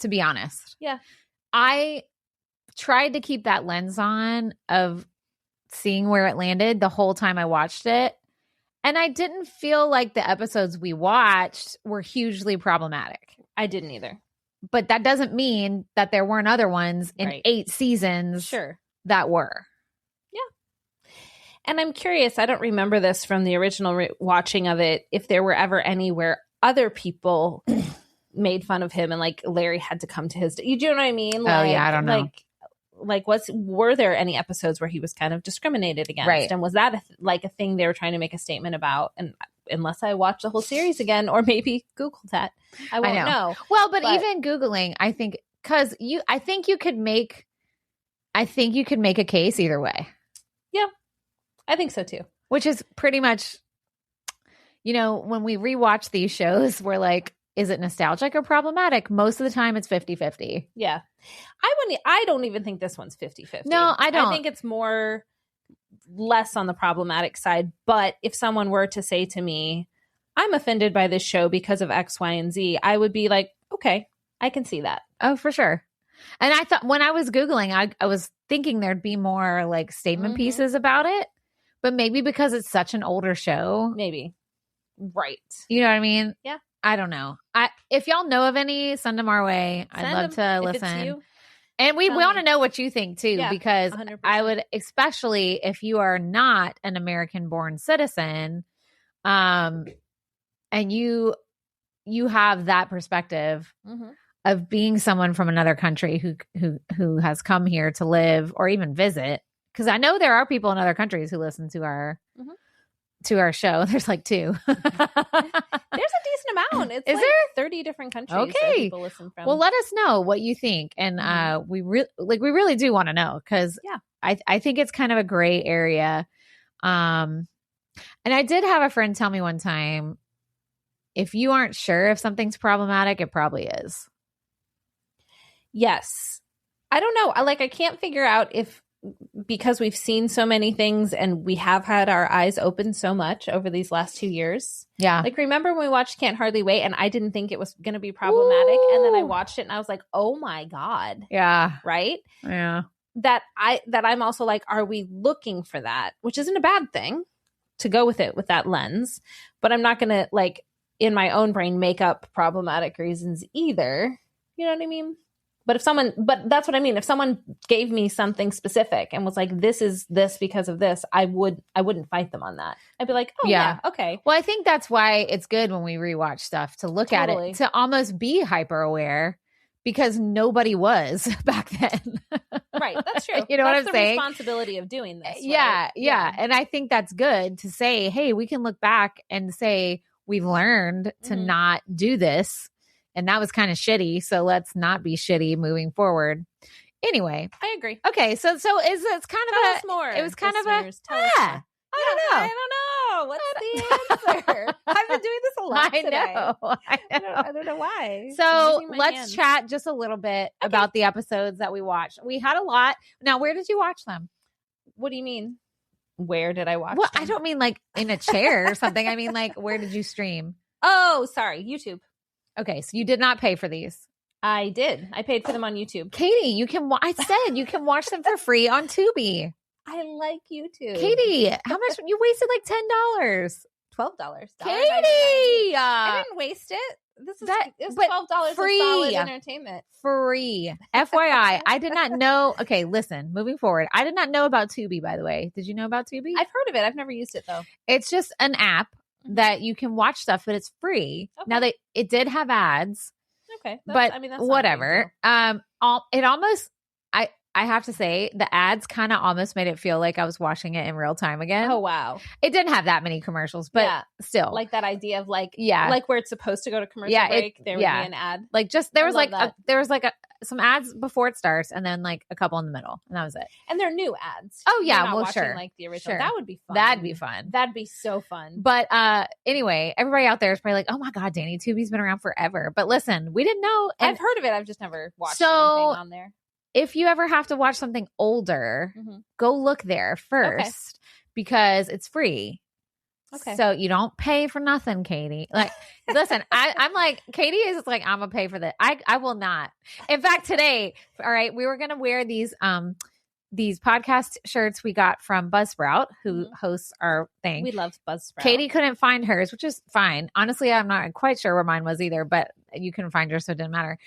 to be honest. Yeah. I tried to keep that lens on of seeing where it landed the whole time I watched it. And I didn't feel like the episodes we watched were hugely problematic. I didn't either. But that doesn't mean that there weren't other ones in 8 seasons that were. Yeah. And I'm curious, I don't remember this from the original watching of it, if there were ever any where other people made fun of him and like Larry had to come to his... You do know what I mean? Like, I don't know. Were there any episodes where he was kind of discriminated against? Right. And was that a thing they were trying to make a statement about? And unless I watch the whole series again, or maybe Google that, I won't know. Well, but even Googling, I think, because I think you could make a case either way. Yeah, I think so too. Which is pretty much, when we rewatch these shows, we're like, is it nostalgic or problematic? Most of the time it's 50-50. Yeah. I don't even think this one's 50-50. No, I don't. I think it's less on the problematic side. But if someone were to say to me, I'm offended by this show because of X, Y, and Z, I would be like, okay, I can see that. Oh, for sure. And I thought when I was Googling, I was thinking there'd be more like statement pieces about it. But maybe because it's such an older show. Maybe. Right. You know what I mean? Yeah. I don't know. If y'all know of any, send them our way. I'd love to listen. And we want to know what you think too, because 100%. I would, especially if you are not an American-born citizen, and you have that perspective of being someone from another country who has come here to live or even visit. Because I know there are people in other countries who listen to our show. There's like 2. There's a decent amount. It's Is there 30 different countries that people listen from. Well, let us know what you think, and we really do want to know, because I think it's kind of a gray area. And I did have a friend tell me one time, if you aren't sure if something's problematic, it probably is. Yes. I don't know. I can't figure out if because we've seen so many things and we have had our eyes open so much over these last 2 years. Yeah. Like, remember when we watched Can't Hardly Wait and I didn't think it was going to be problematic. Ooh. And then I watched it and I was like, oh my God. Yeah. Right? Yeah. That I'm also like, are we looking for that? Which isn't a bad thing to go with it with that lens. But I'm not going to, like, in my own brain, make up problematic reasons either. You know what I mean? But that's what I mean. If someone gave me something specific and was like, this is this because of this, I wouldn't fight them on that. I'd be like, oh yeah, okay. Well, I think that's why it's good when we rewatch stuff to look at it, to almost be hyper aware, because nobody was back then. Right. That's true. You know that's what I'm the saying? Responsibility of doing this. Right? Yeah. And I think that's good to say, hey, we can look back and say, we've learned to not do this. And that was kind of shitty. So let's not be shitty moving forward. Anyway. I agree. Okay. So it's kind of Tell us more. It was kind listeners. of I don't know. What's the answer? I've been doing this a lot today. I don't know why. So let's chat just a little bit about the episodes that we watched. We had a lot. Now, where did you watch them? What do you mean? Where did I watch them? I don't mean like in a chair or something. I mean, like, where did you stream? Oh, sorry. YouTube. Okay. So you did not pay for these. I did. I paid for them on YouTube. Katie, I said you can watch them for free on Tubi. I like YouTube. Katie, how much? You wasted like $10. $12. Katie! I didn't waste it. It was $12 free. of solid entertainment. Free. FYI, I did not know. Okay, listen, moving forward. I did not know about Tubi, by the way. Did you know about Tubi? I've heard of it. I've never used it, though. It's just an app that you can watch stuff, but it's free. Okay. Now, it did have ads. Okay. But that's whatever. It almost, I have to say, the ads kind of almost made it feel like I was watching it in real time again. Oh, wow. It didn't have that many commercials, but still. Like that idea of like where it's supposed to go to commercial break, there would be an ad. Like there was some ads before it starts and then like a couple in the middle, and that was it. And they're new ads. Oh, yeah. Well, sure. Like the original. Sure. That would be fun. That'd be fun. That'd be so fun. But anyway, everybody out there is probably like, oh my God, Danny, Tubi's been around forever. But listen, we didn't know. I've heard of it. I've just never watched anything on there. If you ever have to watch something older, go look there first because it's free. Okay. So you don't pay for nothing, Katie. Like, listen, I'm like, Katie is like, I'm gonna pay for that. I will not. In fact, today, all right, we were gonna wear these podcast shirts we got from Buzzsprout, who hosts our thing. We love Buzzsprout. Katie couldn't find hers, which is fine. Honestly, I'm not quite sure where mine was either, but you couldn't find yours, so it didn't matter.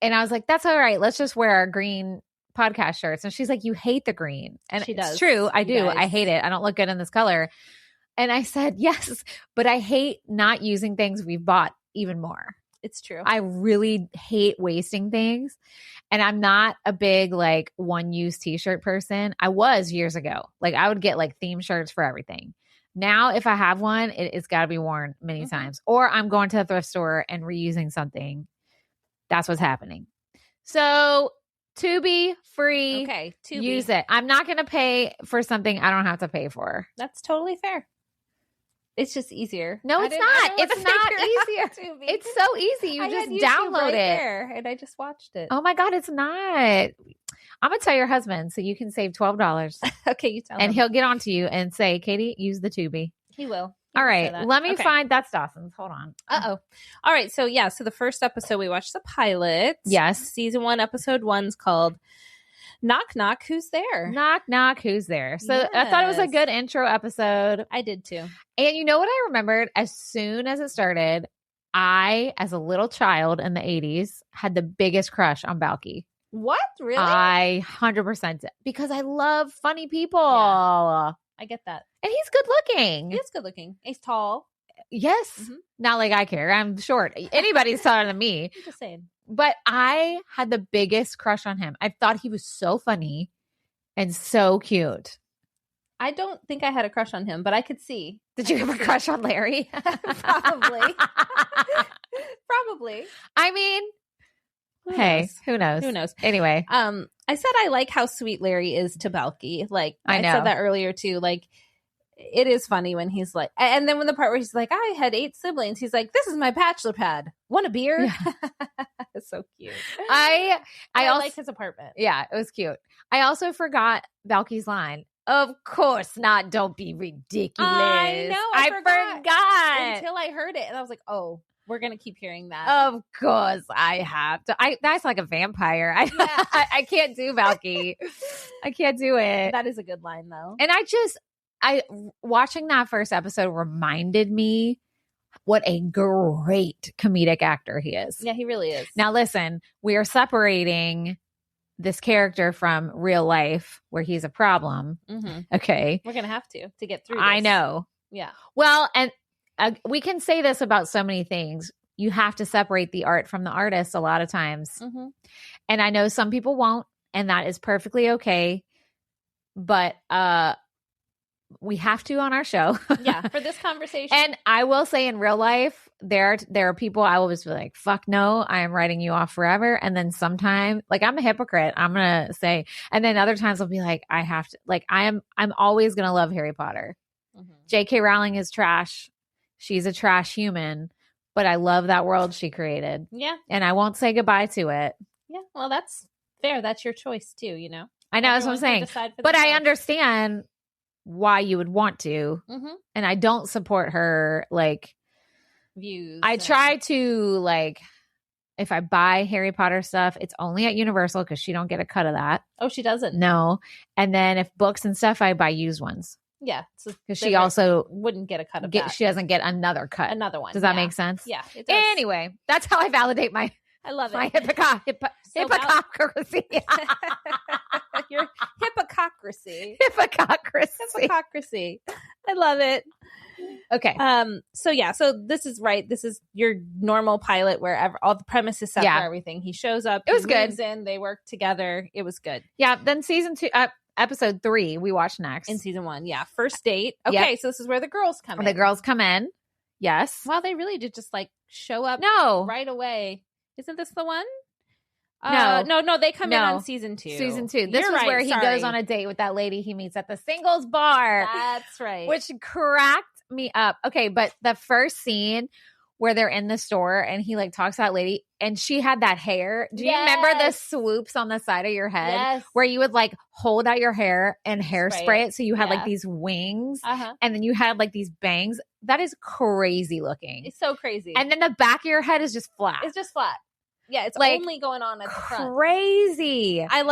And I was like, that's all right. Let's just wear our green podcast shirts. And she's like, you hate the green. And she does. It's true. I do. Guys. I hate it. I don't look good in this color. And I said, yes, but I hate not using things we've bought even more. It's true. I really hate wasting things. And I'm not a big like one-use t-shirt person. I was years ago. Like I would get like theme shirts for everything. Now, if I have one, it's got to be worn many times. Or I'm going to the thrift store and reusing something. That's what's happening. So Tubi, free. Okay, Tubi. Use it. I'm not going to pay for something I don't have to pay for. That's totally fair. It's just easier. No, it's not. It's not easier. It's so easy. You just download it. There, and I just watched it. Oh my God, it's not. I'm going to tell your husband so you can save $12. Okay, you tell him. And he'll get on to you and say, Katie, use the Tubi. He will. All right. Let me find. That's Dawson's. Hold on. Uh-oh. All right. So, so the first episode, we watched the pilot. Yes. Season 1, episode 1's called Knock Knock, Who's There? Knock Knock, Who's There? So I thought it was a good intro episode. I did too. And you know what I remembered? As soon as it started, I, as a little child in the 80s, had the biggest crush on Balki. What? Really? I 100% did. Because I love funny people. Yeah. I get that. And he's good looking. He is good looking. He's tall. Yes. Mm-hmm. Not like I care. I'm short. Anybody's taller than me. I'm just saying. But I had the biggest crush on him. I thought he was so funny and so cute. I don't think I had a crush on him, but I could see. Did you have a crush on Larry? Probably. Probably. I mean, who knows? Who knows? Anyway. I said I like how sweet Larry is to Balki. Like I know. said that earlier too. Like it is funny when he's like, and then when the part where he's like, I had 8 siblings, he's like, this is my bachelor pad. Want a beer? Yeah. It's so cute. I also like his apartment. Yeah, it was cute. I also forgot Balki's line. Of course not. Don't be ridiculous. I know. I forgot until I heard it, and I was like, oh, we're gonna keep hearing that. Of course I have to. That's like a vampire. I can't do Balki. I can't do it. That is a good line though. And watching that first episode reminded me what a great comedic actor he is. Yeah, he really is. Now listen, we are separating this character from real life where he's a problem. Mm-hmm. Okay. We're going to have to get through this. I know. Yeah. Well, and we can say this about so many things. You have to separate the art from the artist a lot of times. Mm-hmm. And I know some people won't, and that is perfectly okay. But we have to on our show. Yeah, for this conversation. And I will say in real life, there are people I will just be like, fuck no, I am writing you off forever. And then sometimes, like, I'm a hypocrite, I'm going to say, and then other times I'll be like, I have to, like, I'm always going to love Harry Potter. Mm-hmm. J.K. Rowling is trash. She's a trash human, but I love that world she created. Yeah. And I won't say goodbye to it. Yeah. Well, that's fair. That's your choice too, you know? I know, that's what I'm saying. But I understand why you would want to. Mm-hmm. And I don't support her, like, views. I try to, like, if I buy Harry Potter stuff, it's only at Universal because she don't get a cut of that. Oh, she doesn't? No. And then if books and stuff, I buy used ones. Yeah. Because she also wouldn't get a cut of that. She doesn't get another cut. Another one. Does that make sense? Yeah, it does. Anyway, that's how I validate my I love it. My hypocrisy. Your hypocrisy. Hypocrisy. I love it. Okay. So this is right. This is your normal pilot where all the premise is set for everything. He shows up. It was good. Moves in, they work together. It was good. Yeah. Then season 2, episode 3, we watch next. In season 1. Yeah. First date. Okay. Yep. So this is where the girls come in. The girls come in. Yes. Wow. They really did just like show up. No. Right away. Isn't this the one? No. They come in on season 2. Season 2. This is where he goes on a date with that lady he meets at the singles bar. That's right. Which cracked me up. Okay, but the first scene where they're in the store and he like talks to that lady and she had that hair. Do you remember the swoops on the side of your head? Yes. Where you would like hold out your hair and hairspray it so you had like these wings and then you had like these bangs. That is crazy looking. It's so crazy. And then the back of your head is just flat. It's just flat. Yeah, it's like only going on at the front. Crazy. I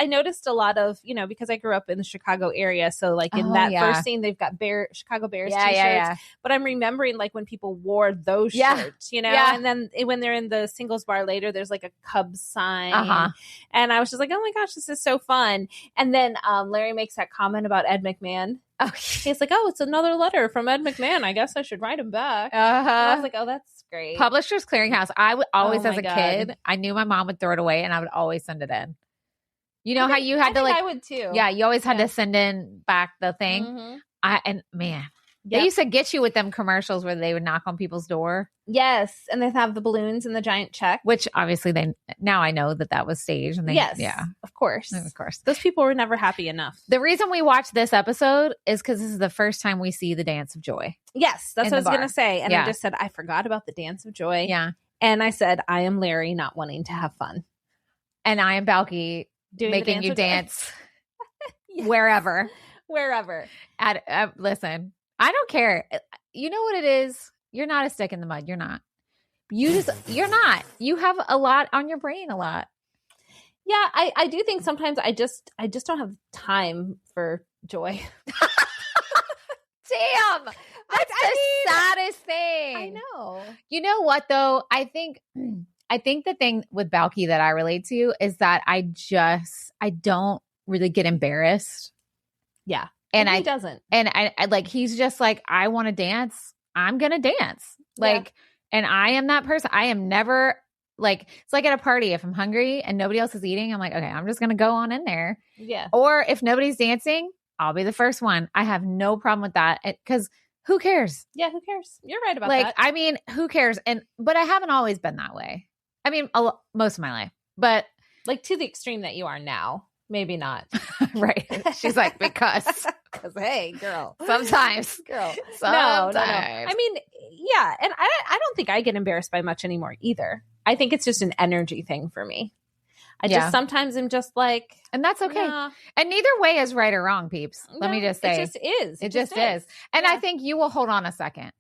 noticed a lot of, because I grew up in the Chicago area. So like in first scene, they've got Chicago Bears t-shirts. Yeah. But I'm remembering like when people wore those shirts, and then when they're in the singles bar later, there's like a Cubs sign. And I was just like, oh my gosh, this is so fun. And then Larry makes that comment about Ed McMahon. Oh, he's like, oh, it's another letter from Ed McMahon. I guess I should write him back. And I was like, oh, that's great. Publishers Clearinghouse. I would always, as a kid, I knew my mom would throw it away and I would always send it in. You know how you had to like, I would too. Yeah, you always had to send in back the thing. Mm-hmm. They used to get you with them commercials where they would knock on people's door. Yes, and they'd have the balloons and the giant check. Which obviously now I know that was staged. And of course. Those people were never happy enough. The reason we watched this episode is because this is the first time we see the Dance of Joy. Yes, that's what I was going to say. And I just said, I forgot about the Dance of Joy. Yeah. And I said, I am Larry not wanting to have fun. And I am Balki making you dance wherever. Listen. I don't care. You know what it is? You're not a stick in the mud. You're not. You're not. You have a lot on your brain a lot. Yeah, I do think sometimes I just don't have time for joy. Damn. That's the saddest thing. I know. You know what though? I think the thing with Balki that I relate to is that I don't really get embarrassed. Yeah. And he doesn't. And I like, he's just like, I want to dance. I'm going to dance. Like, and I am that person. I am never like, it's like at a party. If I'm hungry and nobody else is eating, I'm like, okay, I'm just going to go on in there. Yeah. Or if nobody's dancing, I'll be the first one. I have no problem with that because who cares? Yeah. Who cares? You're right about that. I mean, who cares? But I haven't always been that way. I mean, most of my life, but like to the extreme that you are now. Maybe not. Right. She's like, because Because, hey, girl. Sometimes. Girl. Sometimes. No. I mean, yeah. And I don't think I get embarrassed by much anymore either. I think it's just an energy thing for me. I just sometimes am just like. And that's okay. Nah. And neither way is right or wrong, peeps. Let me just say. It just is. It just is. And I think you will hold on a second.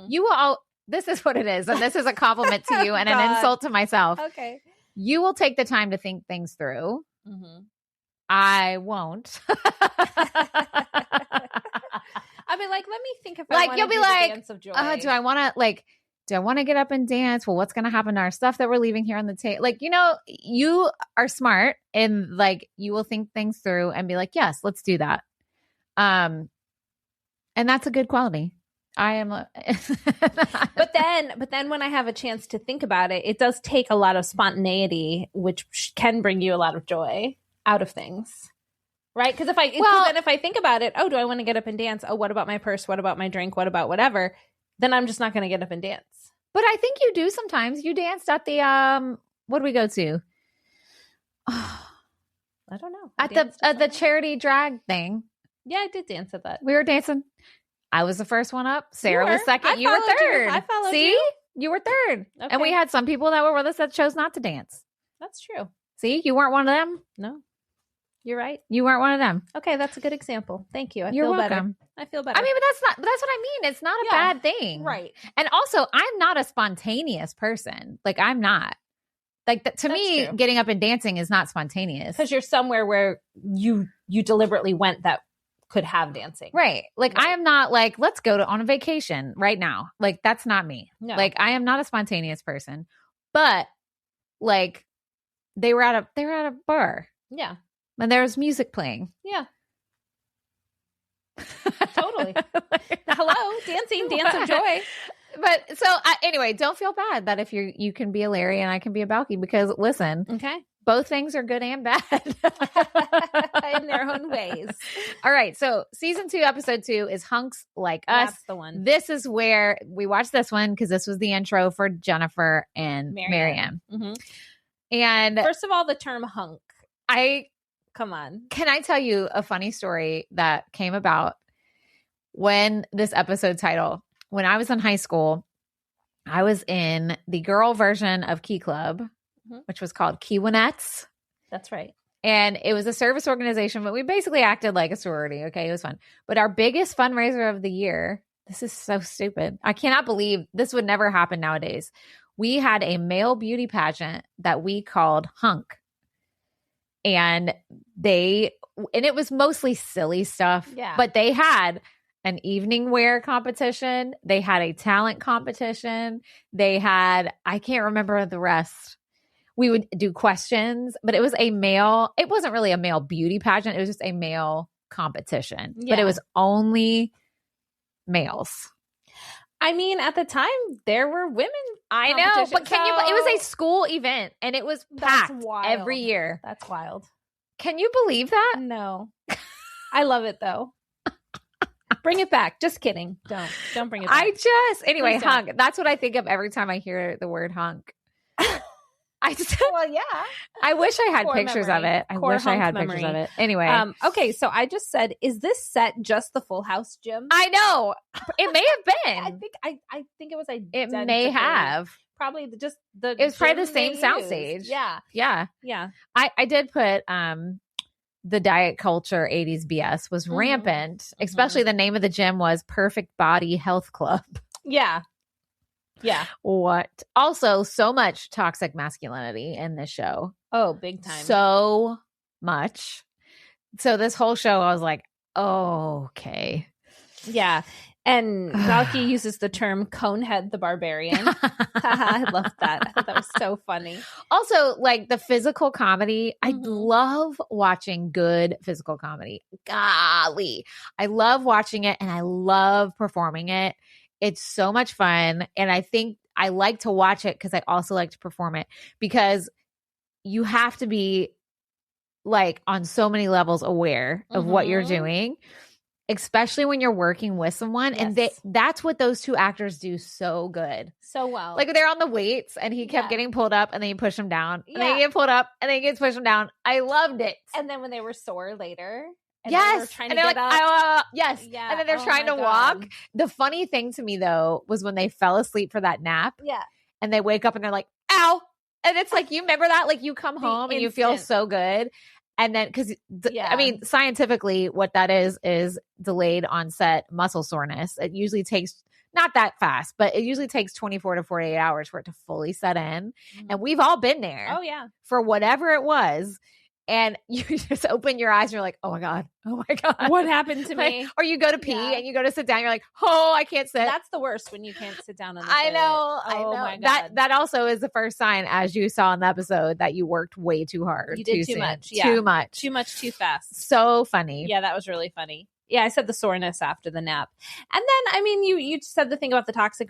You will. This is what it is. And this is a compliment to you and an insult to myself. Okay. You will take the time to think things through. I won't. I'll be like, let me think if I want to do the dance of joy. Do I want to get up and dance? Well, what's going to happen to our stuff that we're leaving here on the table? Like, you are smart and like, you will think things through and be like, yes, let's do that. And that's a good quality. I am. But then when I have a chance to think about it, it does take a lot of spontaneity, which can bring you a lot of joy out of things. Right? Because if I think about it, do I want to get up and dance? Oh, what about my purse? What about my drink? What about whatever? Then I'm just not going to get up and dance. But I think you do sometimes. You danced at the what do we go to? I don't know. At the charity drag thing. Yeah, I did dance at that. We were dancing. I was the first one up. Sarah was second. You were third. I followed you. See? You were third. Okay. And we had some people that were with us that chose not to dance. That's true. See? You weren't one of them. No. You're right. You weren't one of them. Okay, that's a good example. Thank you. You're welcome. I feel better. I mean, but that's what I mean. It's not a bad thing. Right. And also, I'm not a spontaneous person. Like, I'm not. Like, to me, getting up and dancing is not spontaneous. Because you're somewhere where you deliberately went that could have dancing. Right. Like, I am not like, let's go on a vacation right now. Like, that's not me. No. Like, I am not a spontaneous person. But, like, they were at a bar. Yeah. And there was music playing. Yeah. Totally. Hello, dancing, dance of joy. But so anyway, don't feel bad that if you can be a Larry and I can be a Balki, because listen, okay, both things are good and bad in their own ways. All right, so season 2, episode 2 is Hunks Like Us. That's the one. This is where we watched this one because this was the intro for Jennifer and Marianne. And first of all, the term hunk. Come on. Can I tell you a funny story that came about when this episode title? When I was in high school, I was in the girl version of Key Club, which was called Keywinettes. That's right. And it was a service organization, but we basically acted like a sorority. Okay, it was fun. But our biggest fundraiser of the year, this is so stupid. I cannot believe this would never happen nowadays. We had a male beauty pageant that we called Hunk. And it was mostly silly stuff. Yeah. But they had an evening wear competition. They had a talent competition. They had, I can't remember the rest. We would do questions, but it was it wasn't really a male beauty pageant. It was just a male competition, but it was only males. I mean, at the time there were women. I know, but it was a school event and it was packed every year. That's wild. Can you believe that? No. I love it though. Bring it back. Just kidding. Don't bring it back. Anyway, hunk. That's what I think of every time I hear the word hunk. Well, yeah. I wish I had pictures of it. I wish I had pictures of it. Anyway. Okay, so I just said, is this set just the Full House gym? I know. It may have been. I think it was identical. It may have. Probably just the It was probably the same soundstage. Yeah. Yeah. Yeah. I did put the diet culture 80s BS was rampant, especially the name of the gym was Perfect Body Health Club. Yeah. Yeah. What? Also, so much toxic masculinity in this show. Oh, big time. So much. So this whole show, I was like, oh, okay. Yeah. And Balki uses the term Conehead the Barbarian. I love that. I thought that was so funny. Also, like the physical comedy, I love watching good physical comedy. Golly. I love watching it and I love performing it. It's so much fun. And I think I like to watch it because I also like to perform it because you have to be like on so many levels aware of what you're doing, especially when you're working with someone. Yes. And that's what those two actors do so good. So well. Like they're on the weights and he kept getting pulled up and then you push him down. And then you get pulled up and then he gets pushed him down. I loved it. And then when they were sore later And yes. they're trying and to they're get like, up. yes. Yeah. And then they're trying my to God. walk. The funny thing to me, though, was when they fell asleep for that nap Yeah. and they wake up and they're like, ow. And it's like, you remember that? Like, you come home and you feel instant. so good. And then, because, Yeah. I mean, scientifically, what that is delayed onset muscle soreness. It usually takes, not that fast, but it usually takes 24 to 48 hours for it to fully set in. And we've all been there. Oh, yeah. For whatever it was. And you just open your eyes and you're like, oh my God. What happened to me? Or you go to pee and you go to sit down. You're like, oh, I can't sit. That's the worst when you can't sit down on the I toilet. know. My God. That also is the first sign, as you saw in the episode, that you worked way too hard. You did too soon. much. Yeah. Too much. Too much, too fast. So funny. Yeah, that was really funny. Yeah, I said the soreness after the nap. And then, I mean, you said the thing about the toxic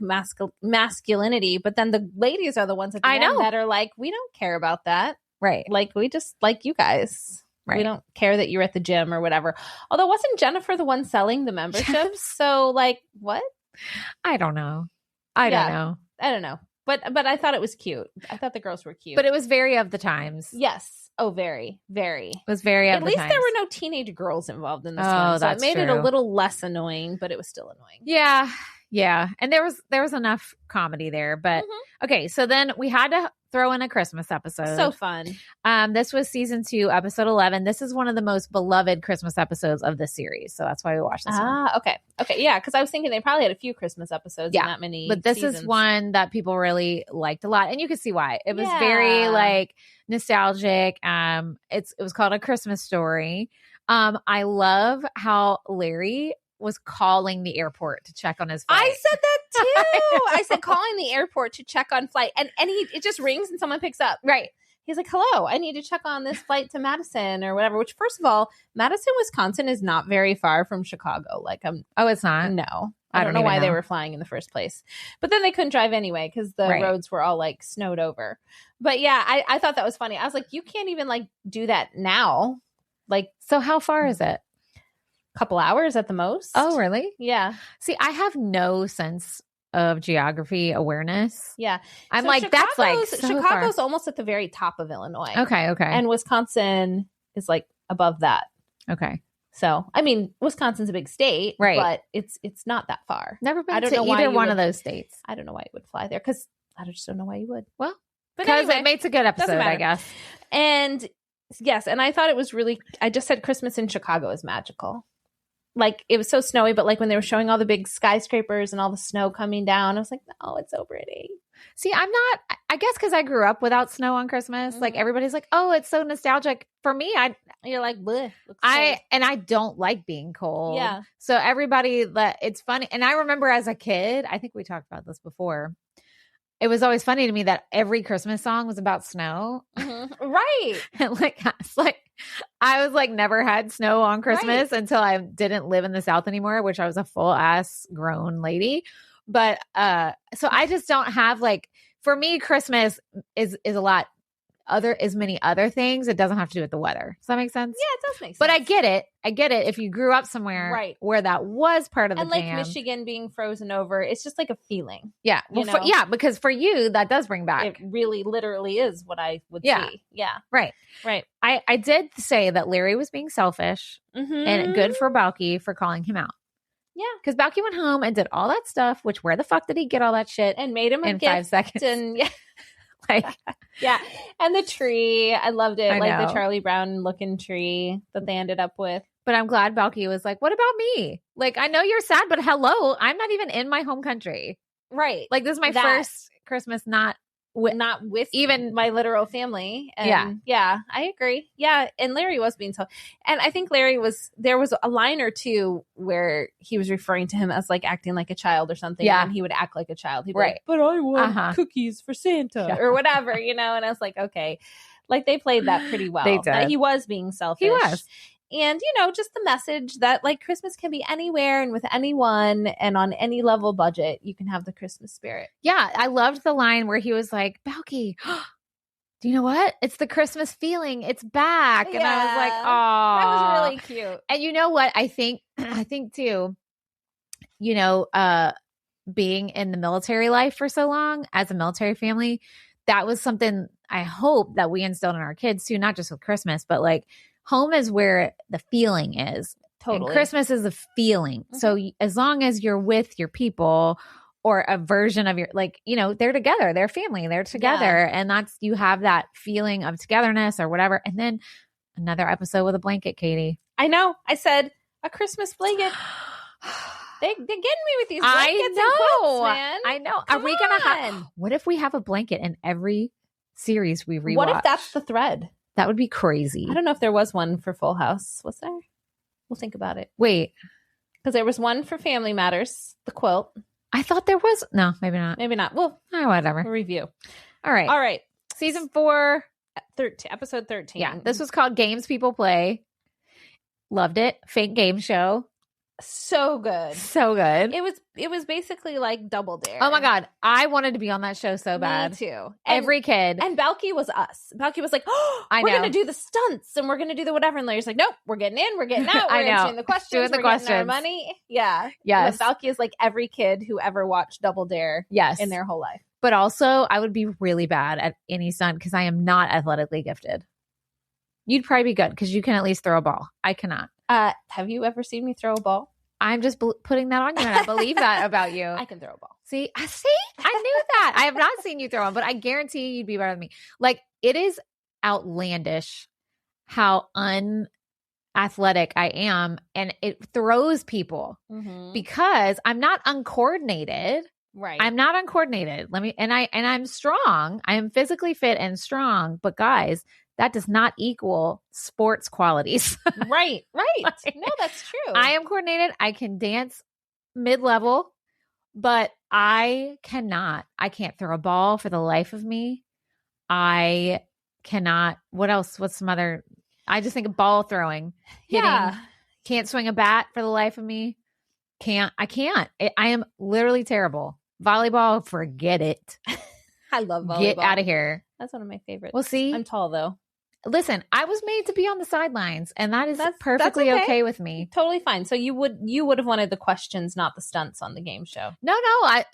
masculinity, but then the ladies are the ones at the end that are like, we don't care about that. Right. Like, we just like you guys. Right. We don't care that you're at the gym or whatever. Although, wasn't Jennifer the one selling the memberships? So, like, what? I don't know. I don't know. But I thought it was cute. I thought the girls were cute. But it was very of the times. Yes. Oh, very, very. It was very of the times. At least there were no teenage girls involved in this one. So it made it a little less annoying, but it was still annoying. Yeah. Yeah. And there was enough comedy there. But okay, so then we had to throw in a Christmas episode. So fun. This was season 2, episode 11. This is one of the most beloved Christmas episodes of the series. So that's why we watched this one. Okay. Yeah, because I was thinking they probably had a few Christmas episodes in that many But this seasons. is one that people really liked a lot. And you can see why. It was very like nostalgic. It was called A Christmas Story. I love how Larry was calling the airport to check on his flight. I said that too. I said calling the airport to check on flight, and it just rings and someone picks up. Right. He's like, "Hello, I need to check on this flight to Madison or whatever." Which, first of all, Madison, Wisconsin is not very far from Chicago. Like, oh, it's not. No, I don't know why they were flying in the first place. But then they couldn't drive anyway because the roads were all like snowed over. But yeah, I thought that was funny. I was like, you can't even like do that now. Like, so how far is it? Couple hours at the most. Oh, really? Yeah. See, I have no sense of geography awareness. Yeah. I'm so like, Chicago's, that's like so Chicago's far. Almost at the very top of Illinois. Okay. And Wisconsin is like above that. Okay. So, I mean, Wisconsin's a big state, right? But it's not that far. Never been to either one of those states. I don't know why you would fly there because I just don't know why you would. Well, because anyway, it makes a good episode, I guess. And yes, and I thought it was really, I just said Christmas in Chicago is magical. Like, it was so snowy, but like when they were showing all the big skyscrapers and all the snow coming down, I was like, oh, it's so pretty. See, I'm not, I guess because I grew up without snow on Christmas, like everybody's like, oh, it's so nostalgic. For me, you're like, bleh, I don't like being cold. Yeah. So it's funny. And I remember as a kid, I think we talked about this before. It was always funny to me that every Christmas song was about snow. Right. And I was like, never had snow on Christmas until I didn't live in the South anymore, which I was a full ass grown lady. But, so I just don't have for me, Christmas is a lot many other things. It doesn't have to do with the weather. Does that make sense? Yeah, it does make sense. But I get it. If you grew up somewhere where that was part of the jam. And Michigan being frozen over, it's just like a feeling. Yeah. Well, because for you, that does bring back. It really literally is what I would see. Yeah. Right. I did say that Larry was being selfish and good for Balki for calling him out. Yeah. Because Balki went home and did all that stuff, which where the fuck did he get all that shit? And made him a in gift 5 seconds. And yeah. And the tree. I loved it. The Charlie Brown looking tree that they ended up with. But I'm glad Balki was like, what about me? I know you're sad, but hello, I'm not even in my home country. Right. This is my first Christmas not with even my literal family. And yeah, I agree. Yeah. And Larry was being told. And I think there was a line or two where he was referring to him as acting like a child or something. Yeah. And he would act like a child. He'd be like, but I want cookies for Santa or whatever, and I was like, okay. They played that pretty well. They did. He was being selfish. He was. And, just the message that Christmas can be anywhere and with anyone and on any level budget, you can have the Christmas spirit. Yeah. I loved the line where he was like, Balki, do you know what? It's the Christmas feeling. It's back. And I was like, oh, that was really cute. And you know what? I think too, being in the military life for so long as a military family, that was something I hope that we instilled in our kids too, not just with Christmas, but home is where the feeling is. Totally. And Christmas is a feeling. So as long as you're with your people or a version of your, like, you know, they're together, they're family, they're together. And that's, you have that feeling of togetherness or whatever. And then another episode with a blanket, Katie. I know. I said a Christmas blanket. They're getting me with these blankets and quilts, man. I know. Come Are we going to on. have, what if we have a blanket in every series we rewatch? What if that's the thread? That would be crazy. I don't know if there was one for Full House. Was there? We'll think about it. Wait. Because there was one for Family Matters, the quilt. I thought there was. No, maybe not. Maybe not. Well, whatever. We'll review. All right. Season 4. 13, episode 13. Yeah. This was called Games People Play. Loved it. Fake game show. So good. So good. It was basically like Double Dare. Oh my God. I wanted to be on that show so bad. Me too. Every kid. And Balki was us. Balki was like, oh, I we're know. going to do the stunts and we're going to do the whatever. And Larry's like, nope, we're getting in, we're getting out, we're I know. answering the questions, Doing the we're getting our questions. money. Yeah. Yes. But Balki is like every kid who ever watched Double Dare Yes. in their whole life. But also, I would be really bad at any stunt because I am not athletically gifted. You'd probably be good because you can at least throw a ball. I cannot. Have you ever seen me throw a ball? I'm just putting that on you, and I believe that about you. I can throw a ball. See, I knew that. I have not seen you throw one, but I guarantee you'd be better than me. Like, it is outlandish how unathletic I am, and it throws people because I'm not uncoordinated. Right. I'm not uncoordinated. I'm strong. I am physically fit and strong, but guys, that does not equal sports qualities. Right. No, that's true. I am coordinated. I can dance mid-level, but I can't throw a ball for the life of me. I cannot. What else? What's some other? I just think of ball throwing, hitting. Yeah. Can't swing a bat for the life of me. I can't. I am literally terrible. Volleyball, forget it. I love volleyball. Get out of here. That's one of my favorites. Well, see, I'm tall though. Listen, I was made to be on the sidelines, and that's perfectly that's okay with me. Totally fine. So you would have wanted the questions, not the stunts on the game show. No.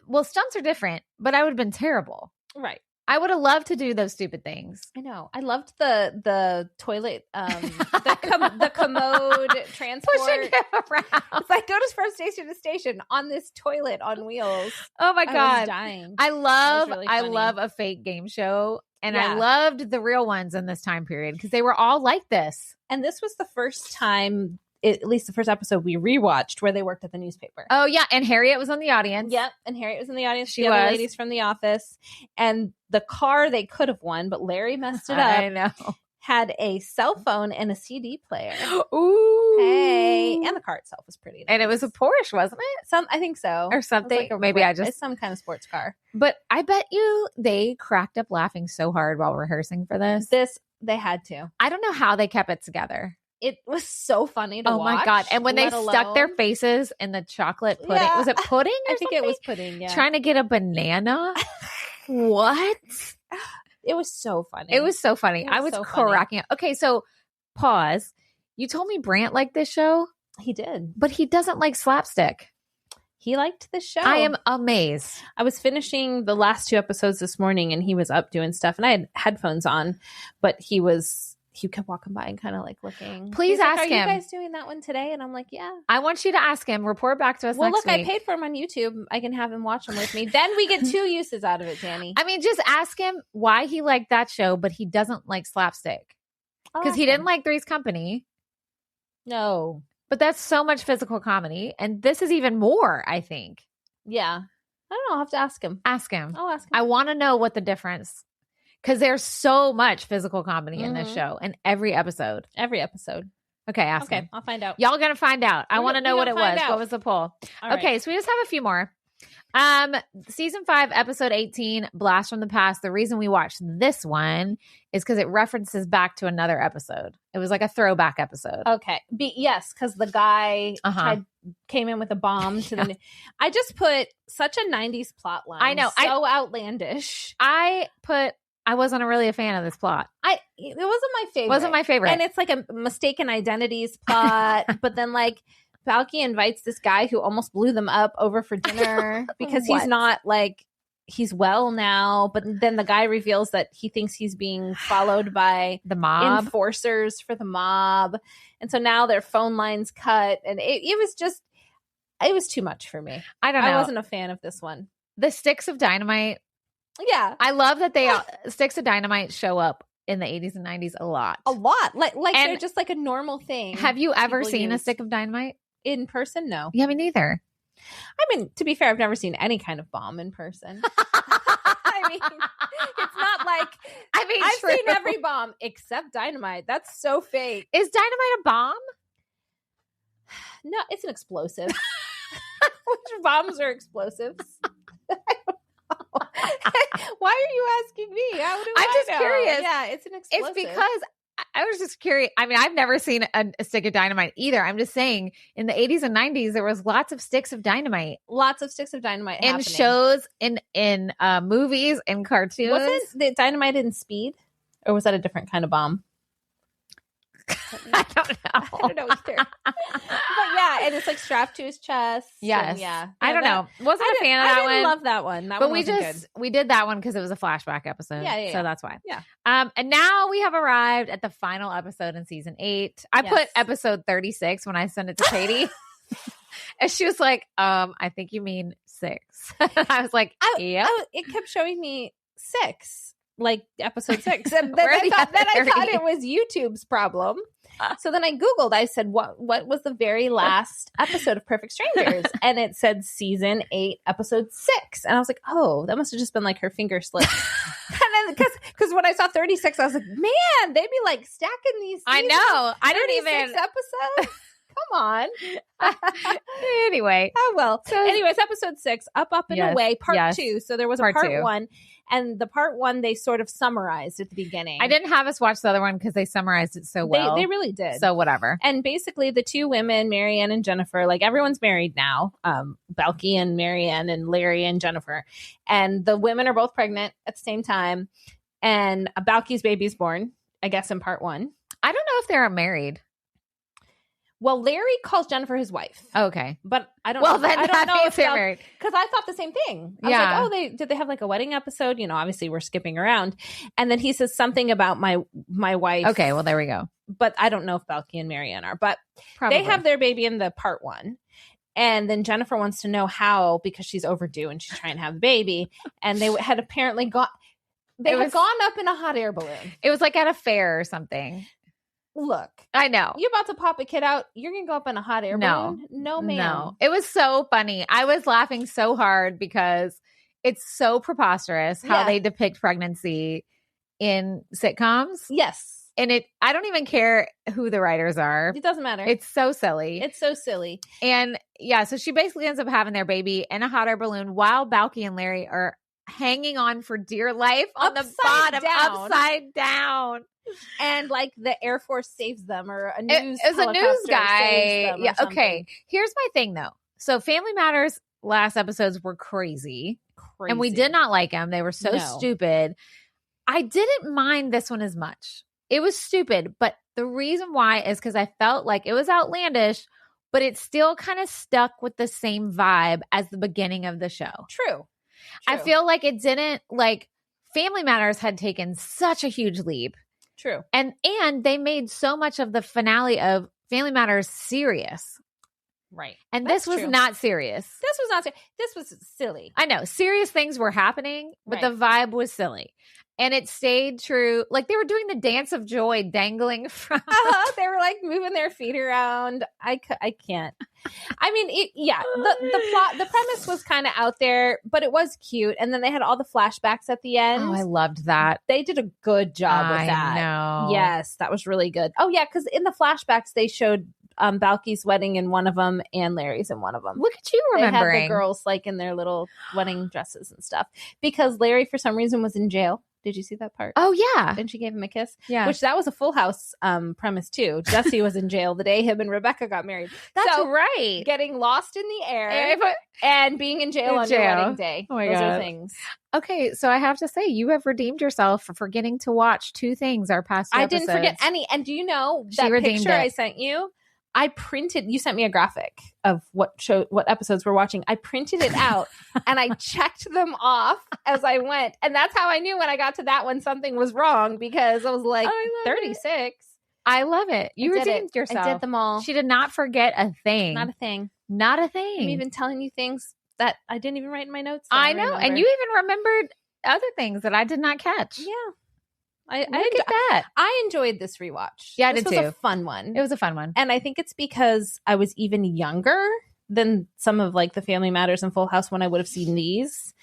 Well, stunts are different, but I would have been terrible. Right. I would have loved to do those stupid things. I know. I loved the toilet, the commode transport. Pushing him around. It's like go to from station to station on this toilet on wheels. Oh my God. I was dying. I love really a fake game show. And Yeah. I loved the real ones in this time period because they were all like this. And this was the first time, at least the first episode we rewatched, where they worked at the newspaper. Oh, yeah. And Harriet was in the audience. Yep. And Harriet was in the audience. She the other was. ladies from the office. And the car they could have won, but Larry messed it up. I know. Had a cell phone and a CD player. Ooh. Hey. And the car itself was pretty nice. And it was a Porsche, wasn't it? I think so. Or something. It was Maybe I just. It's some kind of sports car. But I bet you they cracked up laughing so hard while rehearsing for this. They had to. I don't know how they kept it together. It was so funny to watch. Oh my God. And when they stuck their faces in the chocolate pudding, Yeah. was it pudding or I think something? it was pudding, yeah. Trying to get a banana? What? It was so funny. It was so funny. It was I was so funny. cracking up. Okay, so pause. You told me Brant liked this show, He did. but he doesn't like slapstick. He liked the show. I am amazed. I was finishing the last 2 episodes this morning and he was up doing stuff and I had headphones on, but he kept walking by and kind of like looking. Please He's like, ask Are him. you guys doing that one today? And I'm like, yeah. I want you to ask him. Report back to us Well, next look, week. I paid for him on YouTube. I can have him watch them with me. Then we get 2 uses out of it, Danny. I mean, just ask him why he liked that show, but he doesn't like slapstick. Because he didn't like Three's Company. No. But that's so much physical comedy. And this is even more, I think. Yeah. I don't know. I'll have to ask him. Ask him. I'll ask him. I want to know what the difference. Because there's so much physical comedy in this show. In every episode. Every episode. Okay, ask him. Okay, I'll find out. Y'all gonna find out. I want to know what it was. out. What was the poll? All Okay, right. so we just have a few more. Season 5, episode 18, Blast from the Past. The reason we watched this one is because it references back to another episode. It was like a throwback episode. Okay. Yes, because the guy came in with a bomb to the. I just put such a 90s plot line. I know. So outlandish. I wasn't really a fan of this plot. It wasn't my favorite. Wasn't my favorite. And it's like a mistaken identities plot, but then like Balki invites this guy who almost blew them up over for dinner because he's not like he's well now, but then the guy reveals that he thinks he's being followed by the mob enforcers for the mob. And so now their phone lines cut, and it was too much for me. I don't know. I wasn't a fan of this one. The sticks of dynamite. Yeah. I love that sticks of dynamite show up in the 80s and 90s a lot. Like they're just like a normal thing. Have you ever seen a stick of dynamite? In person? No. Yeah, me neither. I mean, to be fair, I've never seen any kind of bomb in person. I mean, it's not like I've true. seen every bomb except dynamite. That's so fake. Is dynamite a bomb? No, it's an explosive. Which bombs are explosives? I don't know. Why are you asking me? How do I'm I just know? curious. Yeah, it's an explosive. It's because I was just curious. I mean, I've never seen a stick of dynamite either. I'm just saying in the 80s and 90s, there was lots of sticks of dynamite. Lots of sticks of dynamite in happening. Shows, in movies, in cartoons. Wasn't the dynamite in Speed? Or was that a different kind of bomb? I don't know. I don't know either. But yeah, and it's like strapped to his chest. Yes. Yeah. I don't know. Wasn't a fan of that one. I didn't love that one. That but one wasn't we did that one because it was a flashback episode. Yeah. So that's why. Yeah. And now we have arrived at the final episode in season 8. I put episode 36 when I sent it to Katie. And she was like, I think you mean 6. I was like, yeah. It kept showing me 6. Like episode 6. And then I thought it was YouTube's problem. So then I Googled, I said, what was the very last episode of Perfect Strangers? And it said season 8, episode 6. And I was like, oh, that must have just been like her finger slip. And then because when I saw 36, I was like, man, they'd be like stacking these. I know. I didn't even episodes. Come on. Anyway. Oh, well. So, anyways, episode 6, Up and Away, part 2. So there was a part 1. And the part 1, they sort of summarized at the beginning. I didn't have us watch the other one because they summarized it so well. They really did. So whatever. And basically the 2 women, Marianne and Jennifer, like everyone's married now. Balki and Marianne and Larry and Jennifer. And the women are both pregnant at the same time. And Balki's baby's born, I guess, in part 1. I don't know if they're married. Well, Larry calls Jennifer his wife. Okay. But I don't know. Well, then I don't know if they're married. Because I thought the same thing. I was like, did they have like a wedding episode? You know, obviously we're skipping around. And then he says something about my wife. Okay, well, there we go. But I don't know if Balki and Marianne are. But Probably. They have their baby in the part 1. And then Jennifer wants to know how, because she's overdue and she's trying to have the baby. And they had apparently gone up in a hot air balloon. It was like at a fair or something. Look, I know. You're about to pop a kid out. You're going to go up in a hot air balloon? No, ma'am. No. It was so funny. I was laughing so hard because it's so preposterous how they depict pregnancy in sitcoms. Yes. And I don't even care who the writers are. It doesn't matter. It's so silly. It's so silly. And yeah, so she basically ends up having their baby in a hot air balloon while Balki and Larry are hanging on for dear life on the bottom, upside down. And like the Air Force saves them, or a news it was a news guy. Yeah. Okay. Here's my thing though. So Family Matters last episodes were crazy. And we did not like them. They were so stupid. I didn't mind this one as much. It was stupid, but the reason why is because I felt like it was outlandish, but it still kind of stuck with the same vibe as the beginning of the show. True. I feel like it didn't, like, Family Matters had taken such a huge leap. True. And they made so much of the finale of Family Matters serious. Right. And this was not serious. This was not serious. This was silly. I know. Serious things were happening, but the vibe was silly. And it stayed true. Like they were doing the dance of joy dangling from. They were like moving their feet around. I can't. I mean, the plot, the premise was kind of out there, but it was cute. And then they had all the flashbacks at the end. Oh, I loved that. They did a good job with that. I know. Yes, that was really good. Oh, yeah, because in the flashbacks, they showed Balki's wedding in one of them and Larry's in one of them. Look at you remembering. They had the girls like in their little wedding dresses and stuff. Because Larry, for some reason, was in jail. Did you see that part? Oh, yeah. And she gave him a kiss? Yeah. Which that was a Full House premise, too. Jesse was in jail the day him and Rebecca got married. That's right. Getting lost in the air and being in jail on your wedding day. Oh, my God. Those are things. Okay, so I have to say, you have redeemed yourself for forgetting to watch 2 things our past 2 episodes. I didn't forget any. And do you know that picture I sent you you sent me a graphic of what episodes we're watching. I printed it out and I checked them off as I went. And that's how I knew when I got to that one, something was wrong, because I was like, 36. I love it. You redeemed yourself. I did them all. She did not forget a thing. Not a thing. Not a thing. I'm even telling you things that I didn't even write in my notes. I know. And you even remembered other things that I did not catch. Yeah. Look at that. I enjoyed this rewatch. Yeah, I did too. This was a fun one. It was a fun one. And I think it's because I was even younger than some of like the Family Matters and Full House when I would have seen these.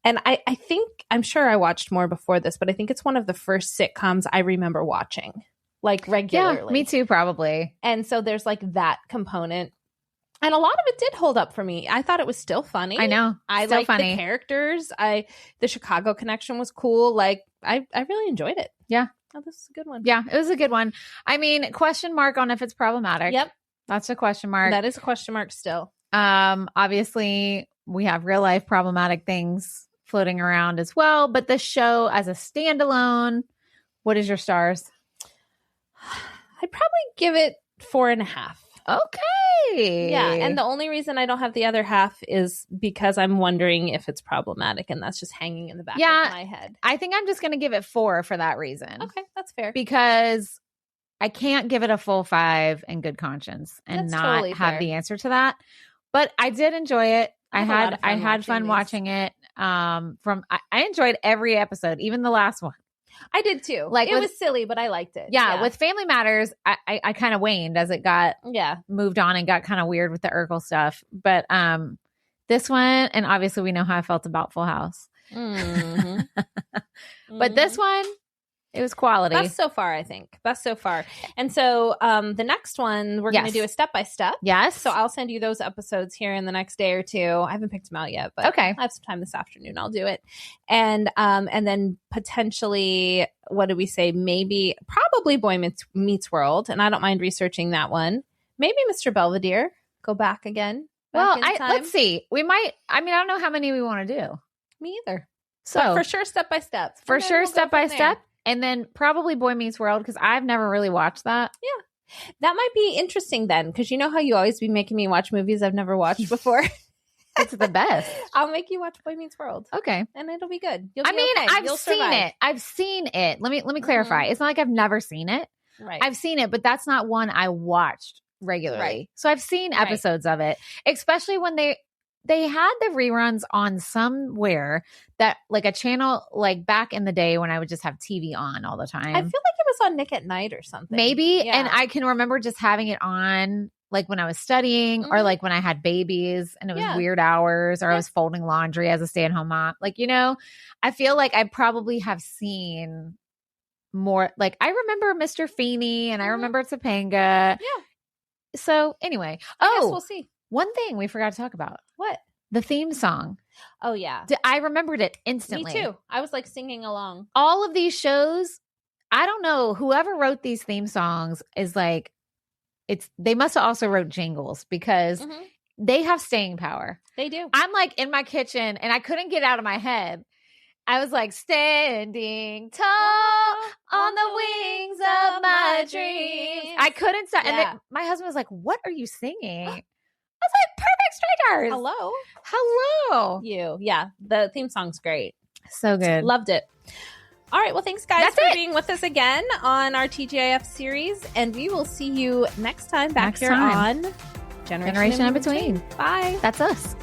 And I think, I'm sure I watched more before this, but I think it's one of the first sitcoms I remember watching like regularly. Yeah, me too, probably. And so there's like that component. And a lot of it did hold up for me. I thought it was still funny. I know. I liked the characters. The Chicago connection was cool. Like I really enjoyed it. Yeah. Oh, this is a good one. Yeah, it was a good one. I mean, question mark on if it's problematic. Yep. That's a question mark. That is a question mark still. Obviously we have real life problematic things floating around as well, but the show as a standalone, what is your stars? I'd probably give it 4.5. Okay. Yeah. And the only reason I don't have the other half is because I'm wondering if it's problematic, and that's just hanging in the back of my head. I think I'm just going to give it 4 for that reason. Okay. That's fair. Because I can't give it a full 5 in good conscience and that's not totally have fair. the answer to that. But I did enjoy it. I had fun watching it. I enjoyed every episode, even the last one. I did too. Like it was silly, but I liked it. Yeah, with Family Matters, I kind of waned as it got moved on and got kind of weird with the Urkel stuff. But this one, and obviously we know how I felt about Full House. Mm-hmm. But this one, it was quality. Best so far, I think. Best so far. And so the next one, we're going to do a step-by-step. Yes. So I'll send you those episodes here in the next day or two. I haven't picked them out yet, but okay. I have some time this afternoon. I'll do it. And then potentially, what did we say? Probably Boy Meets World. And I don't mind researching that one. Maybe Mr. Belvedere. Go back again. Let's see. We might, I don't know how many we want to do. Me either. So but for sure, step-by-step. For sure, step-by-step. And then probably Boy Meets World, because I've never really watched that. Yeah. That might be interesting then, because you know how you always be making me watch movies I've never watched before? It's the best. I'll make you watch Boy Meets World. Okay. And it'll be good. I've seen it. I've seen it. Let me clarify. It's not like I've never seen it. Right. I've seen it, but that's not one I watched regularly. Right. So I've seen episodes of it, especially when they had the reruns on somewhere that like a channel like back in the day when I would just have TV on all the time. I feel like it was on Nick at Night or something. Maybe. Yeah. And I can remember just having it on like when I was studying or like when I had babies and it was weird hours or I was folding laundry as a stay-at-home mom. Like, I feel like I probably have seen more. Like I remember Mr. Feeney and I remember Topanga. Yeah. So anyway. I guess we'll see. One thing we forgot to talk about. What? The theme song. Oh, yeah. I remembered it instantly. Me too. I was like singing along. All of these shows, I don't know, whoever wrote these theme songs is like, they must have also wrote jingles because they have staying power. They do. I'm like in my kitchen and I couldn't get out of my head. I was like, standing tall on the wings of my dreams. I couldn't stop. Yeah. And my husband was like, what are you singing? I was like, Perfect Strangers. Hello. Yeah. The theme song's great. So good. Loved it. All right. Well, thanks guys for being with us again on our TGIF series. And we will see you next time back here on Generation in Between. Bye. That's us.